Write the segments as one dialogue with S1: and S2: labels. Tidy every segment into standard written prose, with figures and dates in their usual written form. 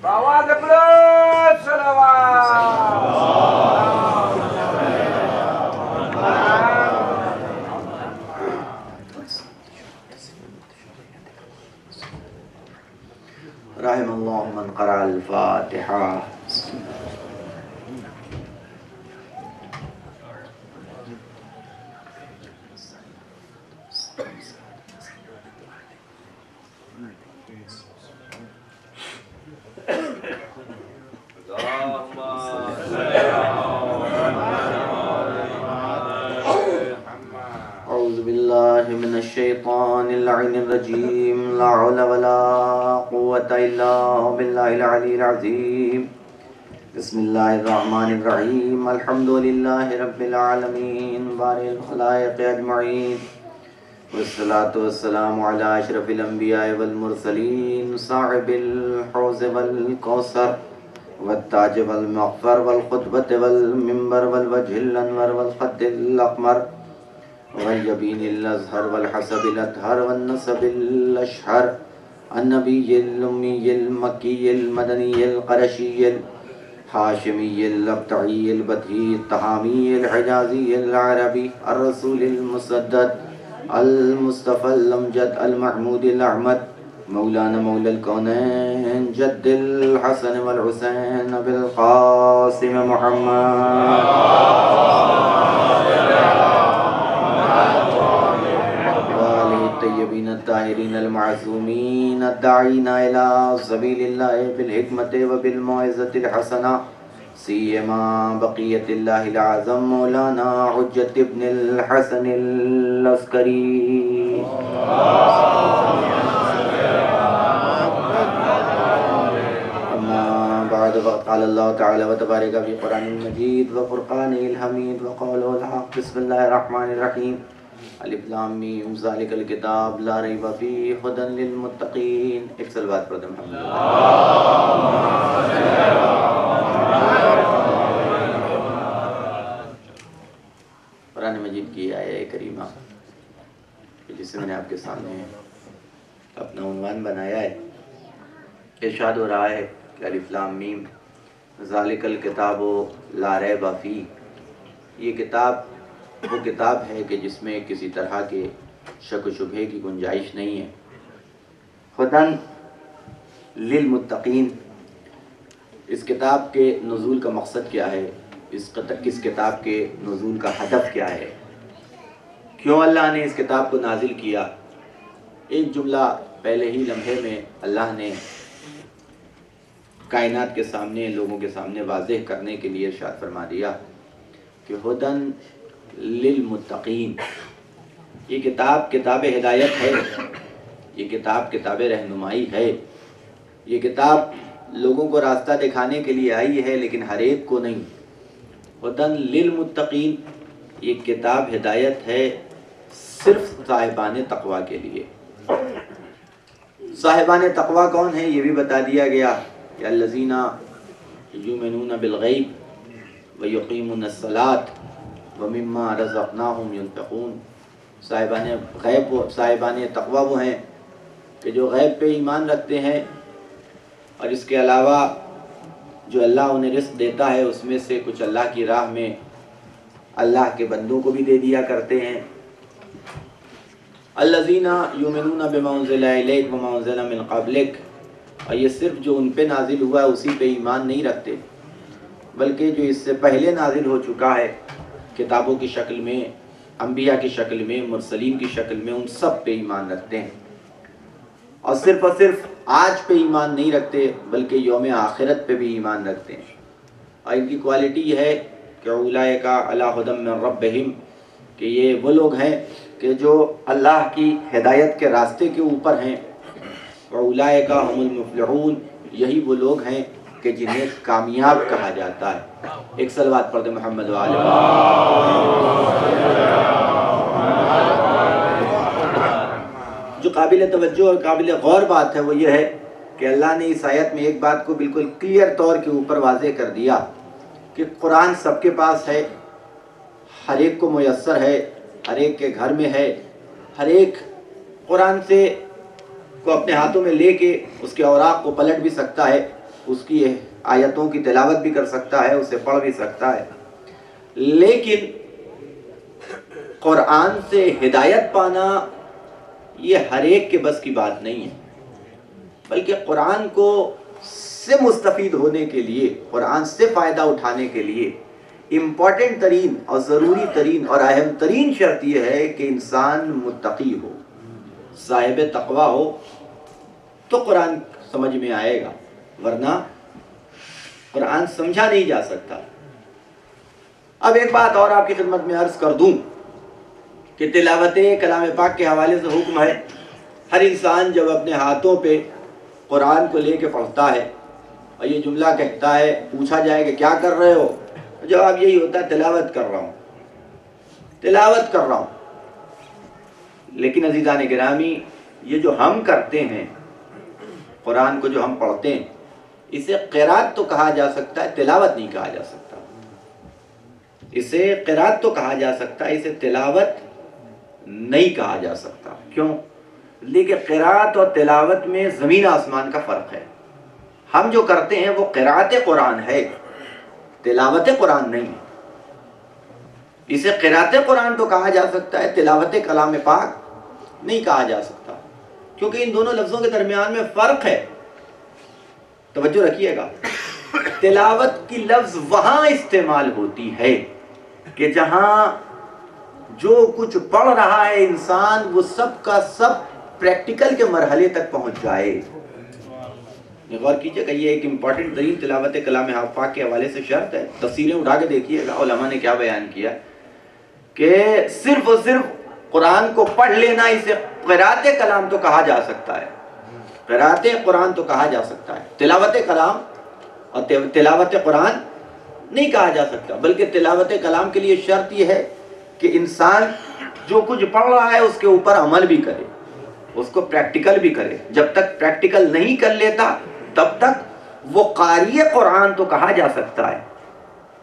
S1: بآواز بلند صلوات.
S2: رحم اللہ من قرأ الفاتحہ. اعوذ باللہ من الشیطان اللعین الرجیم. لا حول ولا قوة الا باللہ العلی العظیم. بسم اللہ الرحمن الرحیم. الحمد للہ رب العالمین بارئ الخلائق اجمعین والصلاة والسلام علی اشرف الانبیاء والمرسلین صاحب الحوض والکوثر والتاج والمغفر والخطبة والمنبر والوجه الانور والخد الاقمر والجبین الازہر والحسب الاطہر والنسب الاشہر النبی الامی المکی المدنی القرشی الحاشمی الابتعی البدہی التہامی الحجازی العربی الرسول المسدد المصطفى الامجد المحمود الاحمد مولانا مولا الکونین جد الحسن والحسین بالقاسم الطیبین الطاہرین المعصومین الداعین الی سبیل اللہ بالحکمت وبالموعظۃ الحسنہ سیما بقیت اللہ العظم مولانا حجت ابن الحسن العسکری. اما بعد فقد قال اللہ تعالی وتبارک فی قرآن المجید وفرقانہ الحمید وقولہ الحق. بسم اللہ الرحمن الرحیم. الف لام میم ذالک الکتاب لا ریب فیہ ھدی للمتقین. ایک صلوات پڑھ دیں محمد. قرآن مجید کی آیہ کریمہ جس سے میں نے آپ کے سامنے اپنا عنوان بنایا ہے. ارشاد ہو رہا ہے کہ الف لام میم ذالک الکتاب لا ریب فیہ. یہ کتاب وہ کتاب ہے کہ جس میں کسی طرح کے شک و شبہے کی گنجائش نہیں ہے. ھدی للمتقین. اس کتاب کے نزول کا مقصد کیا ہے؟ اس کتاب کے نزول کا ہدف کیا ہے؟ کیوں اللہ نے اس کتاب کو نازل کیا؟ ایک جملہ پہلے ہی لمحے میں اللہ نے کائنات کے سامنے، لوگوں کے سامنے واضح کرنے کے لیے ارشاد فرما دیا کہ ھدی للمتقین. یہ کتاب ہدایت ہے، یہ کتاب رہنمائی ہے. یہ کتاب لوگوں کو راستہ دکھانے کے لیے آئی ہے لیکن ہر ایک کو نہیں. ھدی للمتقین. یہ کتاب ہدایت ہے صرف صاحبان تقوی کے لیے. صاحبان تقوی کون ہیں یہ بھی بتا دیا گیا کہ الذین یؤمنون بالغیب ویقیمون الصلاۃ ومما رزقناہم ینفقون. صاحبان تقوی وہ ہیں کہ جو غیب پہ ایمان رکھتے ہیں اور اس کے علاوہ جو اللہ انہیں رزق دیتا ہے اس میں سے کچھ اللہ کی راہ میں اللہ کے بندوں کو بھی دے دیا کرتے ہیں. الذین یؤمنون بما انزل الیک وما انزل من قبلک. اور یہ صرف جو ان پہ نازل ہوا ہے اسی پہ ایمان نہیں رکھتے بلکہ جو اس سے پہلے نازل ہو چکا ہے کتابوں کی شکل میں، انبیاء کی شکل میں، مرسلین کی شکل میں، ان سب پہ ایمان رکھتے ہیں. اور صرف آج پہ ایمان نہیں رکھتے بلکہ یوم آخرت پہ بھی ایمان رکھتے ہیں. اور ان کی کوالٹی یہ ہے کہ اولئک علی ھدی من ربہم، کہ یہ وہ لوگ ہیں کہ جو اللہ کی ہدایت کے راستے کے اوپر ہیں. اولئک ھم المفلحون. یہی وہ لوگ ہیں کہ جنہیں کامیاب کہا جاتا ہے. ایک صلوات پڑھ دیں محمد وآلہ. جو قابل توجہ اور قابل غور بات ہے وہ یہ ہے کہ اللہ نے اس آیت میں ایک بات کو بالکل کلیئر طور کے اوپر واضح کر دیا کہ قرآن سب کے پاس ہے، ہر ایک کو میسر ہے، ہر ایک کے گھر میں ہے. ہر ایک قرآن سے کو اپنے ہاتھوں میں لے کے اس کے اوراق کو پلٹ بھی سکتا ہے، اس کی آیتوں کی تلاوت بھی کر سکتا ہے، اسے پڑھ بھی سکتا ہے، لیکن قرآن سے ہدایت پانا یہ ہر ایک کے بس کی بات نہیں ہے، بلکہ قرآن کو سے مستفید ہونے کے لیے، قرآن سے فائدہ اٹھانے کے لیے امپورٹنٹ ترین اور ضروری ترین اور اہم ترین شرط یہ ہے کہ انسان متقی ہو، صاحب تقوی ہو، تو قرآن سمجھ میں آئے گا، ورنہ قرآن سمجھا نہیں جا سکتا۔ اب ایک بات اور آپ کی خدمت میں عرض کر دوں کہ تلاوت کلام پاک کے حوالے سے حکم ہے، ہر انسان جب اپنے ہاتھوں پہ قرآن کو لے کے پڑھتا ہے اور یہ جملہ کہتا ہے، پوچھا جائے کہ کیا کر رہے ہو، جواب یہی ہوتا ہے تلاوت کر رہا ہوں، تلاوت کر رہا ہوں۔ لیکن عزیزان گرامی، یہ جو ہم کرتے ہیں، قرآن کو جو ہم پڑھتے ہیں، اسے قرات تو کہا جا سکتا ہے، تلاوت نہیں کہا جا سکتا۔ اسے قرات تو کہا جا سکتا ہے، اسے تلاوت نہیں کہا جا سکتا۔ کیوں؟ لیکن قرات اور تلاوت میں زمین آسمان کا فرق ہے۔ ہم جو کرتے ہیں وہ قرات قرآن ہے، تلاوت قرآن نہیں ہے۔ اسے قرات قرآن تو کہا جا سکتا ہے، تلاوت کلام پاک نہیں کہا جا سکتا، کیونکہ ان دونوں لفظوں کے درمیان میں فرق ہے۔ توجہ رکھیے گا، تلاوت کی لفظ وہاں استعمال ہوتی ہے کہ جہاں جو کچھ پڑھ رہا ہے انسان، وہ سب کا سب پریکٹیکل کے مرحلے تک پہنچ جائے۔ غور کیجئے کہ یہ ایک امپورٹنٹ ترین تلاوت کلام پاک کے حوالے سے شرط ہے۔ تفسیریں اٹھا کے دیکھیے گا علماء نے کیا بیان کیا کہ صرف اور صرف قرآن کو پڑھ لینا، اسے قرات کلام تو کہا جا سکتا ہے، قرات قرآن تو کہا جا سکتا ہے، تلاوت کلام اور تلاوت قرآن نہیں کہا جا سکتا۔ بلکہ تلاوت کلام کے لیے شرط یہ ہے کہ انسان جو کچھ پڑھ رہا ہے اس کے اوپر عمل بھی کرے، اس کو پریکٹیکل بھی کرے۔ جب تک پریکٹیکل نہیں کر لیتا تب تک وہ قاری قرآن تو کہا جا سکتا ہے،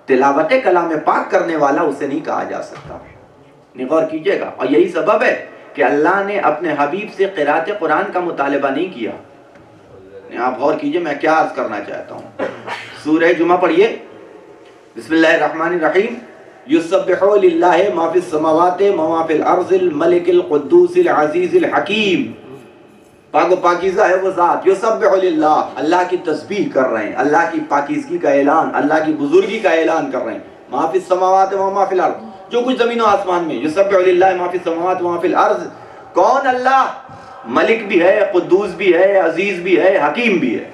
S2: تلاوت کلام پاک کرنے والا اسے نہیں کہا جا سکتا۔ غور کیجئے گا، اور یہی سبب ہے کہ اللہ نے اپنے حبیب سے قرات قرآن کا مطالبہ نہیں کیا۔ آپ غور کیجئے میں کیا عرض کرنا چاہتا ہوں۔ سورہ جمعہ پڑھیے، بسم اللہ الرحمن الرحیم، یسبح للہ ما فی السماوات وما فی الارض الملک القدوس العزیز الحکیم۔ پاک و پاکیزہ ہے وہ ذات، یسبح للہ، اللہ کی تسبیح کر رہے ہیں، اللہ کی پاکیزگی کا اعلان، اللہ کی بزرگی کا اعلان کر رہے ہیں۔ ما فی السماوات وما فی الارض، جو کچھ زمین و آسمان میں، یسبح للہ ما فی السماوات وما فی الارض۔ کون اللہ؟ ملک بھی ہے، قدوس بھی ہے، عزیز بھی ہے، حکیم بھی ہے۔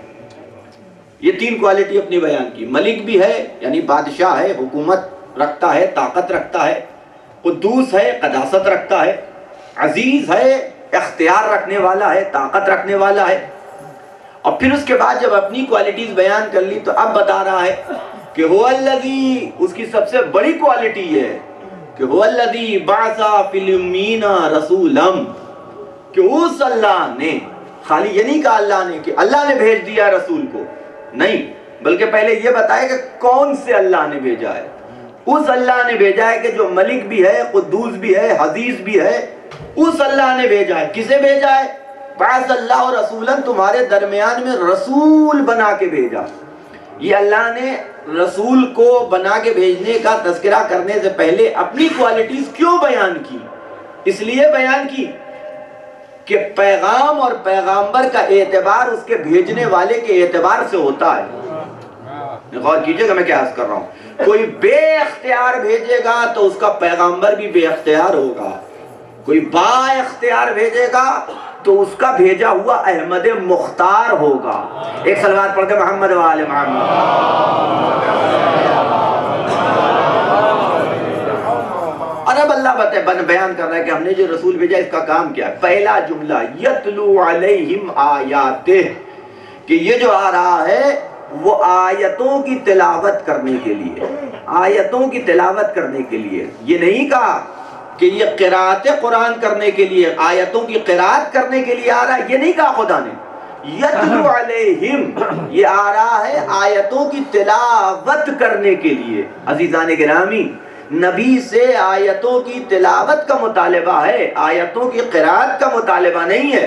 S2: یہ تین کوالٹی اپنی بیان کی۔ ملک بھی ہے یعنی بادشاہ ہے، حکومت رکھتا ہے، طاقت رکھتا ہے، قدوس ہے، قداست رکھتا ہے، عزیز ہے، اختیار رکھنے والا ہے، طاقت رکھنے والا ہے۔ اور پھر اس کے بعد جب اپنی کوالٹیز بیان کر لی تو اب بتا رہا ہے کہ هو الذی، اس کی سب سے بڑی کوالٹی یہ ہے کہ هو الذی بعث فی الامین رسولا، کہ اس اللہ نے، خالی یہ نہیں کہا اللہ نے کہ اللہ نے بھیج دیا رسول کو، نہیں، بلکہ پہلے یہ بتایا کہ کون سے اللہ نے بھیجا ہے۔ اس اللہ نے بھیجا ہے کہ جو ملک بھی ہے، قدوس بھی ہے، عزیز بھی ہے، اس اللہ نے بھیجا ہے۔ کسے بھیجا ہے؟ بعث اللہ رسولا، تمہارے درمیان میں رسول بنا کے بھیجا۔ یہ اللہ نے رسول کو بنا کے بھیجنے کا تذکرہ کرنے سے پہلے اپنی کوالٹیز کیوں بیان کی؟ اس لیے بیان کی کہ پیغام اور پیغامبر کا اعتبار اس کے بھیجنے والے کے اعتبار سے ہوتا ہے۔ غور کیجئے گا میں کیا عرض کر رہا ہوں۔ کوئی بے اختیار بھیجے گا تو اس کا پیغامبر بھی بے اختیار ہوگا، کوئی با اختیار بھیجے گا تو اس کا بھیجا ہوا احمد مختار ہوگا۔ ایک صلوات پڑھتے محمد و آل محمد۔ اور اب اللہ بیان کر رہا ہے کہ ہم نے جو رسول بھیجا اس کا کام کیا ہے۔ پہلا جملہ یتلو علیہم آیاتہ، کہ یہ جو آ رہا ہے وہ آیتوں کی تلاوت کرنے کے لیے، آیتوں کی تلاوت کرنے کے لیے۔ یہ نہیں کہا کہ یہ قرات قرآن کرنے کے لیے، آیتوں کی قرات کرنے کے لیے آ رہا ہے، یہ نہیں کہا خدا نے۔ یتلو علیہم، یہ آ رہا ہے آیتوں کی تلاوت کرنے کے لیے۔ عزیزان گرامی، نبی سے آیتوں کی تلاوت کا مطالبہ ہے، آیتوں کی قرات کا مطالبہ نہیں ہے۔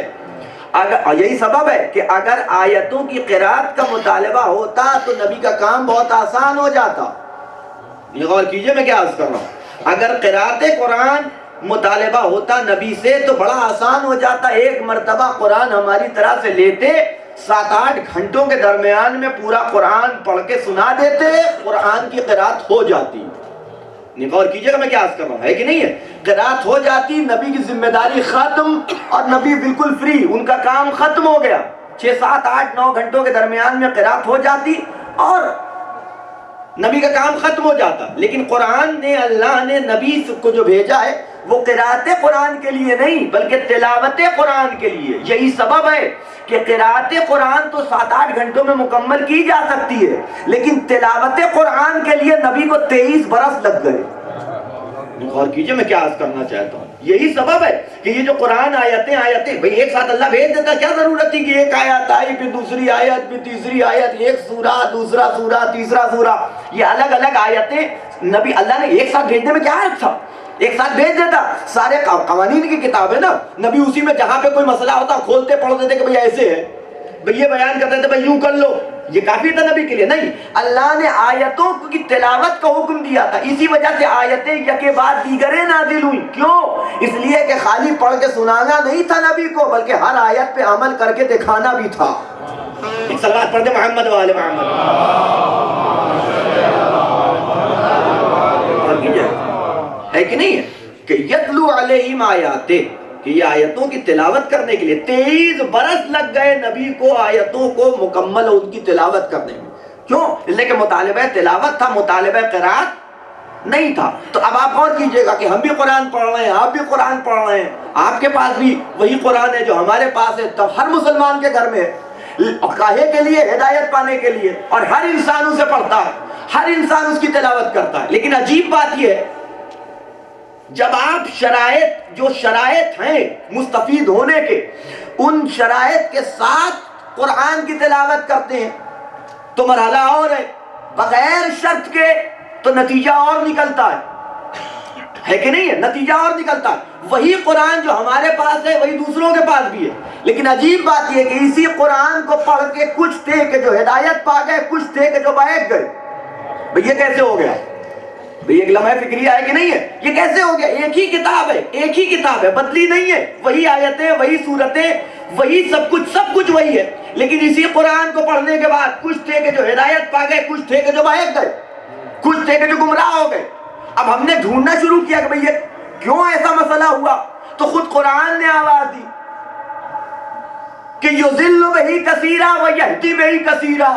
S2: یہی سبب ہے کہ اگر آیتوں کی قرات کا مطالبہ ہوتا تو نبی کا کام بہت آسان ہو جاتا. یہ غور کیجئے میں کیا عرض کر رہا ہوں. اگر قرات قرآن مطالبہ ہوتا نبی سے تو بڑا آسان ہو جاتا. ایک مرتبہ قرآن ہماری طرح سے لیتے, 7-8 گھنٹوں کے درمیان میں پورا قرآن پڑھ کے سنا دیتے, قرآن کی قرات ہو جاتی. غور کیجئے گا میں کیا عرض کر رہا ہوں, ہے کہ نہیں ہے؟ قرات ہو جاتی, نبی کی ذمہ داری ختم, اور نبی بالکل فری, ان کا کام ختم ہو گیا. 6-7-8-9 گھنٹوں کے درمیان میں قرات ہو جاتی اور نبی کا کام ختم ہو جاتا. لیکن قرآن نے, اللہ نے نبی کو جو بھیجا ہے وہ قرات قرآن کے لیے نہیں بلکہ تلاوت قرآن کے لیے. یہی سبب ہے کہ قرات قرآن تو 7-8 گھنٹوں میں مکمل کی جا سکتی ہے, لیکن تلاوت قرآن کے لیے نبی کو 23 برس لگ گئے. غور کیجئے میں کیا عرض کرنا چاہتا ہوں. یہی سبب ہے کہ یہ جو قرآن آیتیں بھئی ایک ساتھ اللہ بھیج دیتا, کیا ضرورت تھی کہ ایک آیت آئی پھر دوسری آیت پھر تیسری آیت, ایک سورہ دوسرا سورہ تیسرا سورہ, یہ الگ الگ آیتیں نبی اللہ نے ایک ساتھ بھیجنے میں کیا حرج تھا؟ ایک ساتھ بھیج دیتا. سارے قوانین کی کتاب ہے نا, نبی اسی میں جہاں پہ کوئی مسئلہ ہوتا کھولتے پڑھ دیتے کہ بھئی ایسے ہے, بھئی یہ بیان کرتے تھے بھئی یوں کر لو, یہ کافی تھا نبی کے لیے. نہیں, اللہ نے آیتوں کی تلاوت کا حکم دیا تھا. اسی وجہ سے آیتیں یکے بعد دیگریں نازل ہوئی. کیوں؟ اس لیے کہ خالی پڑھ کے سنانا نہیں تھا نبی کو, بلکہ ہر آیت پہ عمل کر کے دکھانا بھی تھا. ایک صلوات پڑھ دے محمد و آل محمد. ہے کہ نہیں ہے کہ یتلو علیہم آیاتہ, کہ یہ آیتوں کی تلاوت کرنے کے لیے 23 برس لگ گئے نبی کو آیتوں کو مکمل ان کی تلاوت کرنے میں. کیوں؟ اس لیے کہ مطالبہ تلاوت تھا, مطالبہ قرات نہیں تھا. تو اب آپ غور کیجئے گا کہ ہم بھی قرآن پڑھ رہے ہیں, آپ بھی قرآن پڑھ رہے ہیں, آپ کے پاس بھی وہی قرآن ہے جو ہمارے پاس ہے, تو ہر مسلمان کے گھر میں ہے, کاہے کے لیے؟ ہدایت پانے کے لیے. اور ہر انسان اسے پڑھتا ہے, ہر انسان اس کی تلاوت کرتا ہے. لیکن عجیب بات یہ ہے, جب آپ جو شرائط ہیں مستفید ہونے کے, ان شرائط کے ساتھ قرآن کی تلاوت کرتے ہیں تو مرحلہ اور ہے, بغیر شرط کے تو نتیجہ اور نکلتا ہے کہ نہیں ہے؟ نتیجہ اور نکلتا ہے. وہی قرآن جو ہمارے پاس ہے وہی دوسروں کے پاس بھی ہے. لیکن عجیب بات یہ کہ اسی قرآن کو پڑھ کے کچھ تھے کہ جو ہدایت پا گئے, کچھ تھے کہ جو بہک گئے. بھئی یہ کیسے ہو گیا؟ بھئی ایک لمحہ فکریہ ہے کہ نہیں ہے؟ یہ کیسے ہو گیا؟ ایک ہی کتاب ہے, ایک ہی کتاب ہے, بدلی نہیں ہے, وہی آیتیں, وہی صورتیں, وہی سب کچھ وہی ہے. لیکن اسی قرآن کو پڑھنے کے بعد کچھ تھے کہ جو ہدایت پا گئے, کچھ تھے کہ جو بہک گئے, کچھ تھے کہ جو گمراہ ہو گئے. اب ہم نے ڈھونڈنا شروع کیا کہ بھئی یہ کیوں ایسا مسئلہ ہوا, تو خود قرآن نے آواز دی کہ یضل بہ کثیرا و یہدی بہ کثیرا.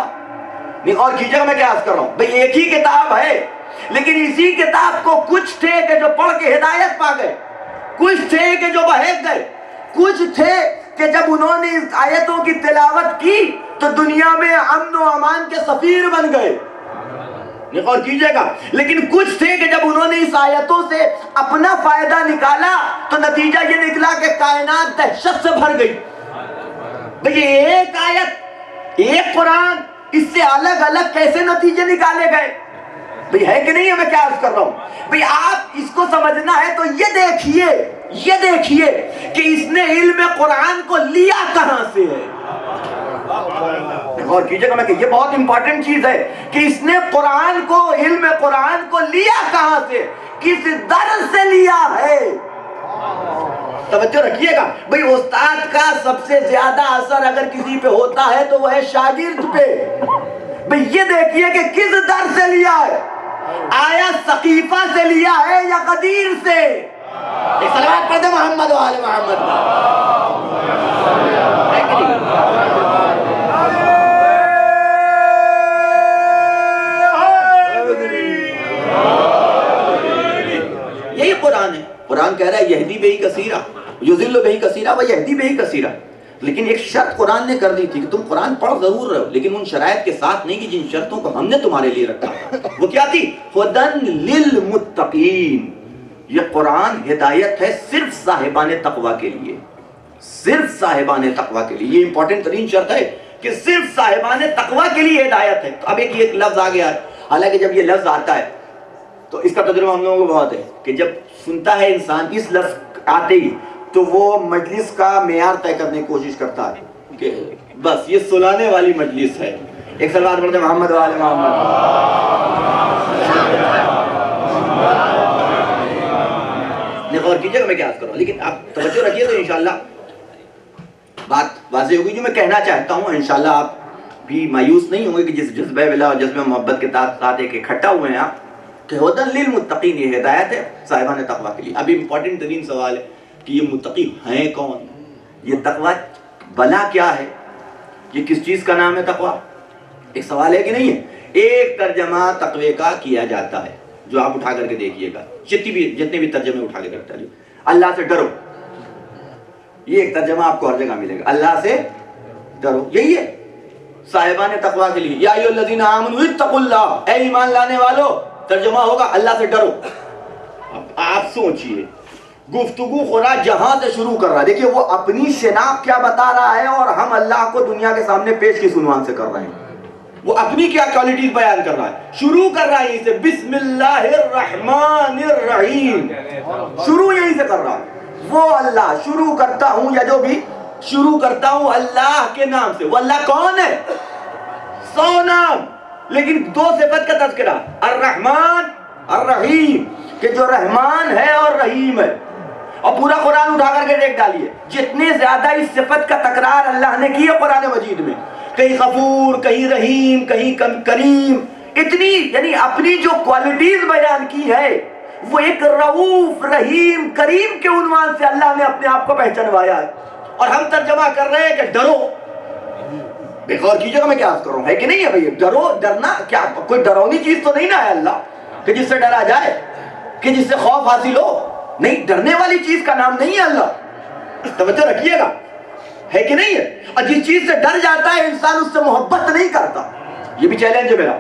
S2: اور کیجئے گا میں کیا عرض کر رہا ہوں. بھئی ایک ہی کتاب ہے, لیکن اسی کتاب کو کچھ تھے کہ جو پڑھ کے ہدایت پا گئے, کچھ تھے کہ جو بہک گئے, کچھ تھے کہ جب انہوں نے اس آیتوں کی تلاوت کی تو دنیا میں امن و امان کے سفیر بن گئے. غور کیجئے گا. لیکن کچھ تھے کہ جب انہوں نے اس آیتوں سے اپنا فائدہ نکالا تو نتیجہ یہ نکلا کہ کائنات دہشت سے بھر گئی. بھئی ایک آیت, ایک قرآن, اس سے الگ الگ کیسے نتیجے نکالے گئے؟ بھئی ہے کہ نہیں ہے میں کیا عرض کر رہا ہوں. بھئی آپ اس کو سمجھنا ہے تو یہ دیکھیے کہ اس نے علم قرآن کو لیا کہاں سے ہے. غور کیجئے گا میں کہ یہ بہت امپورٹنٹ چیز ہے کہ اس نے قرآن کو, علم قرآن کو لیا کہاں سے, کس در سے لیا ہے. توجہ رکھیے گا. بھئی استاد کا سب سے زیادہ اثر اگر کسی پہ ہوتا ہے تو وہ ہے شاگرد پہ. بھئی یہ دیکھیے کہ کس در سے لیا ہے, آیا ثقیفہ سے لیا ہے یا قدیر سے. ایک صلوات پڑھ دے محمد و آل محمد. یہی قرآن ہے. قرآن کہہ رہا ہے یہدی بہ کثیرا, یضل بہ کثیرا و یہدی بہ کثیرا. لیکن ایک شرط قرآن نے کر دی تھی کہ تم قرآن پڑھ ضرور رہے ہو, لیکن ان شرائط کے ساتھ نہیں کہ جن شرطوں کو ہم نے تمہارے لیے رکھا. وہ کیا تھی؟ ہدن للمتقین. یہ قرآن ہدایت ہے صرف صاحبان تقوی کے لیے, صرف صاحبان تقوی کے لیے. یہ امپورٹنٹ ترین شرط ہے کہ صرف صاحبان تقوی کے لیے ہدایت ہے. تو اب ایک لفظ آ گیا ہے, حالانکہ جب یہ لفظ آتا ہے تو اس کا تجربہ ہم لوگوں کو بہت ہے کہ جب سنتا ہے انسان اس لفظ آتے ہی تو وہ مجلس کا معیار طے کرنے کی کوشش کرتا ہے کہ بس یہ سلانے والی مجلس ہے. ایک صلوات پڑھتے محمد وآل محمد. غور کیجیے گا میں کیا عرض کروں, لیکن آپ توجہ رکھیے تو انشاءاللہ بات واضح ہوگی جو میں کہنا چاہتا ہوں. انشاءاللہ آپ بھی مایوس نہیں ہوں گے کہ جس جذبہ ولا اور جذبہ محبت کے ساتھ ایک اکٹھا ہوئے ہیں آپ کہ ہدی للمتقین, یہ ہدایت ہے صاحبان تقویٰ کے لیے. ابھی امپورٹنٹ ترین سوال ہے کہ یہ متقی ہیں کون, یہ تقویٰ بلا کیا ہے, یہ کس چیز کا نام ہے تقویٰ؟ ایک سوال ہے کہ نہیں ہے. ایک ترجمہ تقوی کا کیا جاتا ہے جو آپ اٹھا کر کے دیکھیے گا, جتنے بھی ترجمے اٹھا کے کرتا ہے, اللہ سے ڈرو. یہ ایک ترجمہ آپ کو ہر جگہ ملے گا, اللہ سے ڈرو, یہی ہے صاحبان تقویٰ کے لیے. یا ایھا الذین آمنوا اتقوا اللہ, اے ایمان لانے والو, ترجمہ ہوگا اللہ سے ڈرو. اب آپ سوچئے گفتگو خورا جہاں سے شروع کر رہا ہے, دیکھیے وہ اپنی شناخت کیا بتا رہا ہے اور ہم اللہ کو دنیا کے سامنے پیش کس عنوان سے کر رہے ہیں. وہ اپنی کیا کوالٹیز بیان کر رہا ہے, شروع کر رہا ہے یہیں سے بسم اللہ الرحمن الرحیم, شروع یہیں سے کر رہا ہے. وہ اللہ شروع کرتا ہوں, یا جو بھی شروع کرتا ہوں اللہ کے نام سے. وہ اللہ کون ہے؟ 100 نام, لیکن 2 صفت کا تذکرہ, الرحمن الرحیم, کہ جو رحمان ہے اور رحیم ہے. اور پورا قرآن اٹھا کر کے دیکھ ڈالیے, جتنے زیادہ اس صفت کا تکرار اللہ نے کی ہے قرآن مجید میں, کہیں غفور, کہیں رحیم, کہیں کریم, اتنی یعنی اپنی جو کوالٹیز بیان کی ہے وہ ایک رؤوف, رحیم, کریم کے عنوان سے اللہ نے اپنے آپ کو پہچانوایا ہے. اور ہم ترجمہ کر رہے ہیں کہ ڈرو. غور کیجیے گا میں کیا عرض کر رہا ہوں, ہے کہ نہیں ہے بھائی؟ ڈرو, ڈرنا کیا کوئی ڈراؤنی چیز تو نہیں نا ہے اللہ کہ جس سے ڈرا جائے, کہ جس سے خوف حاصل ہو, نہیں, ڈرنے والی چیز کا نام نہیں ہے اللہ. توجہ رکھیے گا, ہے کہ نہیں ہے؟ اور جس چیز سے ڈر جاتا ہے انسان اس سے محبت نہیں کرتا. یہ بھی چیلنج ہے میرا,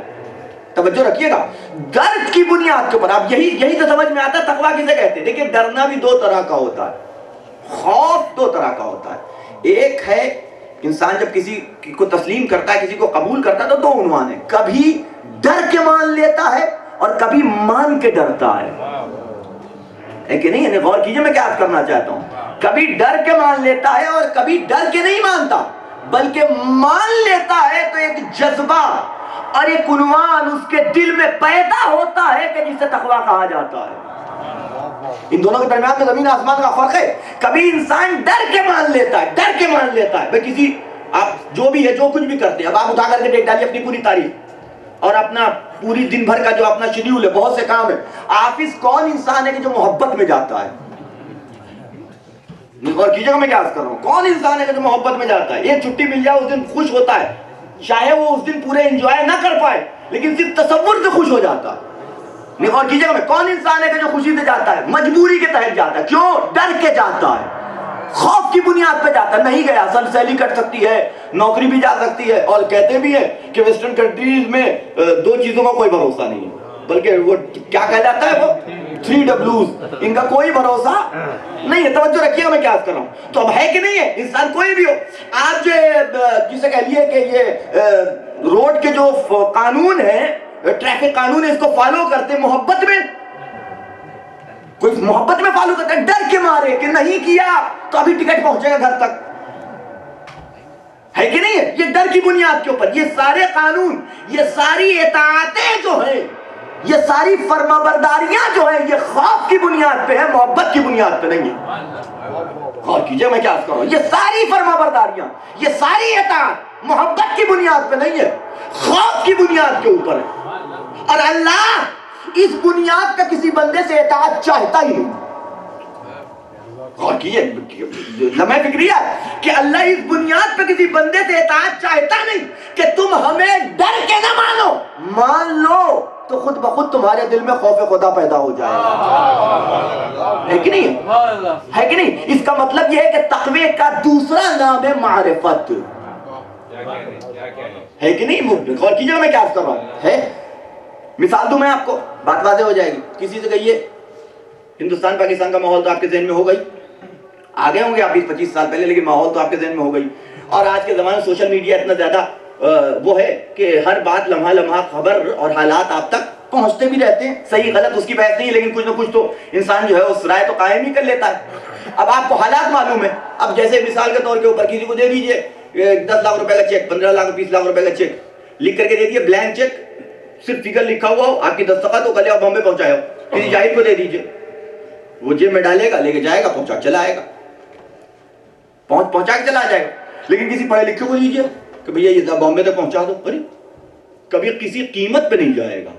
S2: توجہ رکھیے گا. ڈر کی بنیاد کے اوپر آپ یہی تو سمجھ میں آتا ہے تقویٰ کسے کہتے ہیں. دیکھیں ڈرنا بھی 2 طرح کا ہوتا ہے, خوف 2 طرح کا ہوتا ہے. ایک ہے انسان جب کسی کو تسلیم کرتا ہے, کسی کو قبول کرتا ہے, تو 2 عنوان ہیں, کبھی ڈر کے مان لیتا ہے اور کبھی مان کے ڈرتا ہے کہ نہیں ہے؟ غور کیجئے میں کیا عرض کرنا چاہتا ہوں. کبھی ڈر کے مان لیتا ہے اور کبھی ڈر کے نہیں مانتا, بلکہ مان لیتا ہے تو ایک جذبہ اور ایک عنوان اس کے دل میں پیدا ہوتا ہے کہ جسے تقویٰ کہا جاتا ہے. ان دونوں کے درمیان میں زمین آسمان کا فرق ہے. کبھی انسان ڈر کے مان لیتا ہے, ڈر کے مان لیتا ہے بھئی کسی, آپ جو بھی ہے, جو کچھ بھی کرتے ہیں, اب آپ اٹھا کر کے دیکھ ڈالیے اپنی پوری تاریخ اور اپنا پوری دن بھر کا جو اپنا شیڈیول ہے, بہت سے کام ہے. حافظ کون انسان ہے کہ جو محبت میں جاتا ہے؟ غور کیجیے گا میں کیا عرض کر رہا ہوں. کون انسان ہے کہ جو محبت میں جاتا ہے؟ ایک چھٹی مل جائے اس دن خوش ہوتا ہے, چاہے وہ اس دن پورے انجوائے نہ کر پائے لیکن صرف تصور سے خوش ہو جاتا ہے. غور کیجیے گا میں, کون انسان ہے کہ جو خوشی سے جاتا ہے؟ مجبوری کے تحت جاتا ہے. کیوں؟ ڈر کے جاتا ہے, خوف کی بنیاد پہ جاتا ہے. نہیں گیا سر سیلی کٹ سکتی ہے, نوکری بھی جا سکتی ہے, اور کہتے بھی ہیں کہ ویسٹرن کنٹریز میں 2 چیزوں کا کوئی بھروسہ نہیں ہے, بلکہ وہ کیا کہلاتا ہے, وہ 3 W's, ان کا کوئی بھروسہ نہیں ہے. توجہ رکھیے گا میں کیا کر رہا ہوں. تو اب ہے کہ نہیں ہے, انسان کوئی بھی ہو, آپ جو جسے کہہ لیے کہ یہ روڈ کے جو قانون ہیں, ٹریفک قانون ہے, اس کو فالو کرتے محبت میں, کوئی محبت میں فالو کرتا ہے, ڈر کے مارے کہ نہیں کیا تو ابھی ٹکٹ پہنچے گا گھر تک, ہے کہ نہیں ہے؟ یہ ڈر کی بنیاد کے اوپر یہ سارے قانون, یہ ساری اطاعتیں جو ہیں, یہ ساری فرما برداریاں جو ہیں, یہ خوف کی بنیاد پہ ہے, محبت کی بنیاد پہ نہیں ہے. غور کیجئے میں کیا عرض کر رہا ہوں. یہ ساری فرما برداریاں, یہ ساری اطاعت محبت کی بنیاد پہ نہیں ہے, خوف کی بنیاد کے اوپر ہے. اور اللہ اس بنیاد کا کسی بندے سے اطاعت چاہتا ہی نہیں. غور کیجئے, لمحہ فکریہ کہ اللہ اس بنیاد پہ کسی بندے سے اطاعت چاہتا نہیں کہ تم ہمیں ڈر کے نہ مانو, مان لو تو خود بخود تمہارے دل میں خوف خدا پیدا ہو جائے گا. ہے کہ نہیں ہے کہ نہیں؟ اس کا مطلب یہ ہے کہ تقوی کا دوسرا نام ہے معرفت. ہے کہ نہیں؟ غور کیجئے میں کیا کر رہا ہوں. ہے مثال دوں میں آپ کو, بات واضح ہو جائے گی. کسی سے کہیے ہندوستان پاکستان کا ماحول تو آپ کے ذہن میں ہو گئی, آ گئے ہوں گے آپ 20-25 سال پہلے, لیکن ماحول تو آپ کے ذہن میں ہو گئی. اور آج کے زمانے میں سوشل میڈیا اتنا زیادہ وہ ہے کہ ہر بات لمحہ لمحہ خبر اور حالات آپ تک پہنچتے بھی رہتے ہیں. صحیح غلط اس کی بحث نہیں ہے, لیکن کچھ نہ کچھ تو انسان جو ہے اس رائے تو قائم ہی کر لیتا ہے.
S3: اب آپ کو حالات معلوم ہے. اب جیسے مثال کے طور کے اوپر کسی کو دے دیجئے 10 لاکھ روپے کا چیک, 15 لاکھ 20 لاکھ روپے کا چیک لکھ کر کے دے دیجئے, بلینک چیک, صرف فگر لکھا ہوا ہو, آپ کی دستخط ہو, کل آپ بامبے پہنچائے ہو, کسی جاہل کو دے دیجئے, وہ جیب میں ڈالے گا, لے کے جائے گا, پہنچا چلا آئے گا, پہنچا کے چلا جائے گا. لیکن کسی پڑھے لکھے کو دیجئے کہ بھیا یہ بامبے تک پہنچا دو, ارے کبھی کسی قیمت پہ نہیں جائے گا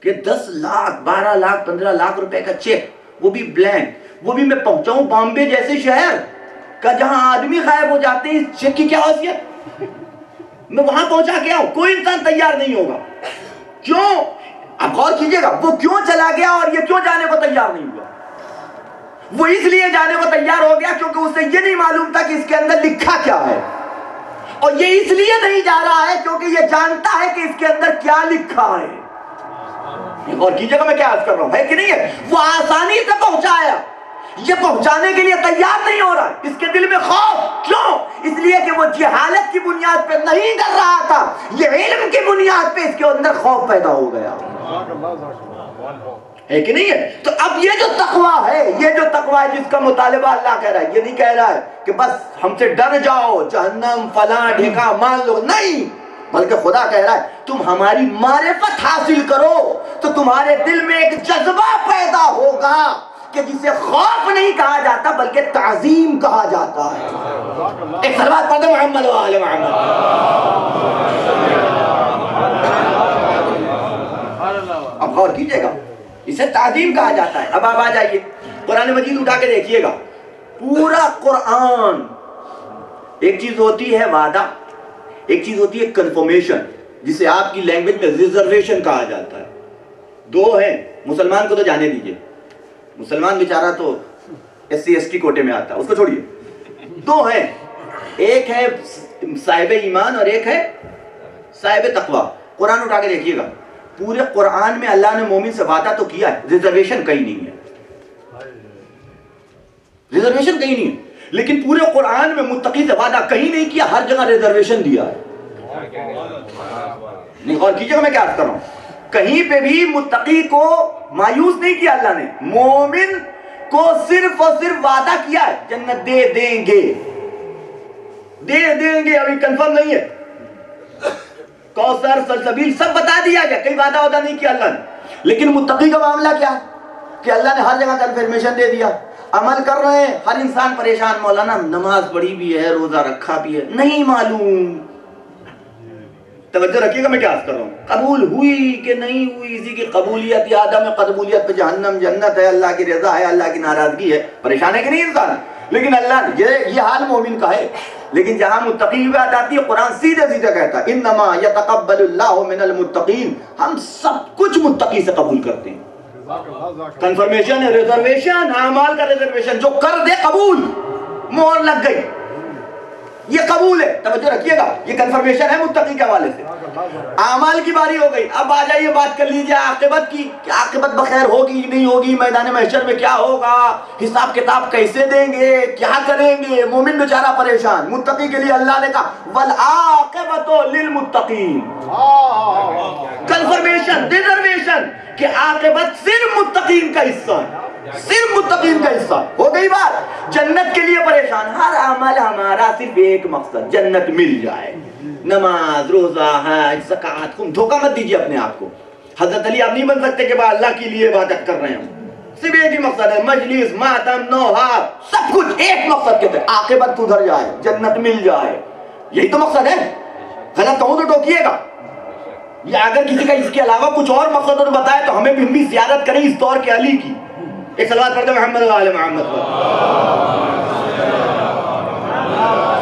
S3: کہ 10 لاکھ 12 لاکھ 15 لاکھ روپے کا چیک, وہ بھی بلینک, وہ بھی میں پہنچاؤں بامبے جیسے شہر کا جہاں آدمی غائب ہو جاتے ہیں, اس چیک کی کیا حیثیت, میں وہاں پہنچا کے آؤں, کوئی انسان تیار نہیں ہوگا. کیوں؟ اب غور کیجئے گا, وہ کیوں چلا گیا اور یہ کیوں جانے کو تیار نہیں ہوا. وہ اس لیے جانے کو تیار ہو گیا کیونکہ اسے یہ نہیں معلوم تھا کہ اس کے اندر لکھا کیا ہے, اور یہ اس لیے نہیں جا رہا ہے کیونکہ یہ جانتا ہے کہ اس کے اندر کیا لکھا ہے. اور کیجئے گا میں کیا عرض کر رہا ہوں, ہے کہ نہیں ہے. وہ آسانی سے پہنچایا, یہ پہنچانے کے لیے تیار نہیں ہو رہا ہے, اس کے دل میں خوف. کیوں؟ اس لیے کہ وہ جہالت کی بنیاد پہ نہیں ڈر رہا تھا, یہ علم کی بنیاد پہ اس کے اندر خوف پیدا ہو گیا, ہے کہ نہیں ہے. تو اب یہ جو تقویٰ ہے, یہ جو تقویٰ ہے جس کا مطالبہ اللہ کہہ رہا ہے, یہ نہیں کہہ رہا ہے کہ بس ہم سے ڈر جاؤ, جہنم فلاں ڈھیکا مان لو, نہیں, بلکہ خدا کہہ رہا ہے تم ہماری معرفت حاصل کرو تو تمہارے دل میں ایک جذبہ پیدا ہوگا کہ جسے خوف نہیں کہا جاتا بلکہ تعظیم کہا جاتا ہے. ایک صلوات پڑھ دو محمد و آل محمد. اب غور کیجئے گا, اسے تعظیم کہا جاتا ہے. اب آپ آ جائیے قرآن مجید اٹھا کے دیکھیے گا, پورا قرآن, ایک چیز ہوتی ہے وعدہ, ایک چیز ہوتی ہے کنفرمیشن, جسے آپ کی لینگویج میں ریزرویشن کہا جاتا ہے. دو ہیں, مسلمان کو تو جانے دیجئے, مسلمان بیچارہ تو SC/ST کوٹے میں آتا ہے, اس کو چھوڑیے. دو ہیں, ایک ہے صاحب ایمان اور ایک ہے صاحب تقویٰ. قرآن اٹھا کے دیکھیے گا, پورے قرآن میں اللہ نے مومن سے وعدہ تو کیا ہے, ریزرویشن کہیں نہیں ہے, ریزرویشن کہیں نہیں ہے. لیکن پورے قرآن میں متقی سے وعدہ کہیں نہیں کیا, ہر جگہ ریزرویشن دیا ہے. نہیں غور کیجئے گا میں کیا عرض کر رہا ہوں, کہیں پہ بھی متقی کو مایوس نہیں کیا اللہ نے, مومن کو صرف اور صرف وعدہ کیا ہے جنت دے دیں گے, دے دیں گے, ابھی کنفرم نہیں ہے. کوثر سلسبیل سب بتا دیا گیا, کئی وعدہ وعدہ نہیں کیا اللہ نے. لیکن متقی کا معاملہ کیا ہے کہ اللہ نے ہر جگہ کنفرمیشن دے دیا, عمل کر رہے ہیں, ہر انسان پریشان, مولانا نماز پڑھی بھی ہے, روزہ رکھا بھی ہے, نہیں معلوم. توجہ رکھیے گا میں کیا عرض کر رہا ہوں, قبول ہوئی کہ نہیں ہوئی, اسی کی قبولیت یا عدم قبولیت پہ جہنم جنت ہے, اللہ کی رضا ہے, اللہ کی ناراضگی ہے, پریشان ہے کہ نہیں انسان. لیکن اللہ یہ حال مومن کا ہے. لیکن جہاں متقی کی بات آتی ہے, قرآن سیدھے سیدھے کہتا ہے انما یتقبل اللہ من المتقین, ہم سب کچھ متقی سے قبول کرتے ہیں. کنفرمیشن ہے, ریزرویشن, اعمال کا ریزرویشن, جو کر دے قبول, مہر لگ گئی, یہ قبول ہے. توجہ رکھیے گا, یہ کنفرمیشن ہے متقی کے حوالے سے. اعمال کی باری ہو گئی, اب آ جائیے بات کر لیجیے عاقبت کی, کہ عاقبت بخیر ہوگی نہیں ہوگی, میدان محشر میں کیا ہوگا, حساب کتاب کیسے دیں گے, کیا کریں گے. مومن بیچارہ پریشان, متقی کے لیے اللہ نے کہا والعاقبۃ للمتقین, کنفرمیشن, ریزرویشن, کہ عاقبت صرف متقین کا حصہ ہے, صرف متقین کا حصہ. ہو گئی بات. جنت کے لیے پریشان, ہر عمل ہمارا صرف ایک مقصد, جنت مل جائے. نماز, روزہ, حج, زکوٰۃ, تم دھوکہ مت دیجیے اپنے آپ کو. حضرت علی آپ نہیں بن سکتے کہ اللہ کے لیے عبادت کر رہے ہیں, صرف ایک ہی مقصد ہے, مجلس, ماتم, نوحہ, سب کچھ ایک مقصد کے تحت, عاقبت سدھر جائے, جنت مل جائے. یہی تو مقصد ہے. غلط کہوں تو ٹوکیے گا, یا اگر کسی کا اس کے علاوہ کچھ اور مقصد اور بتائے تو ہمیں بھی زیارت کریں اس دور کے علی کی. ایک صلوات پڑھ دیں محمد و آل محمد پر.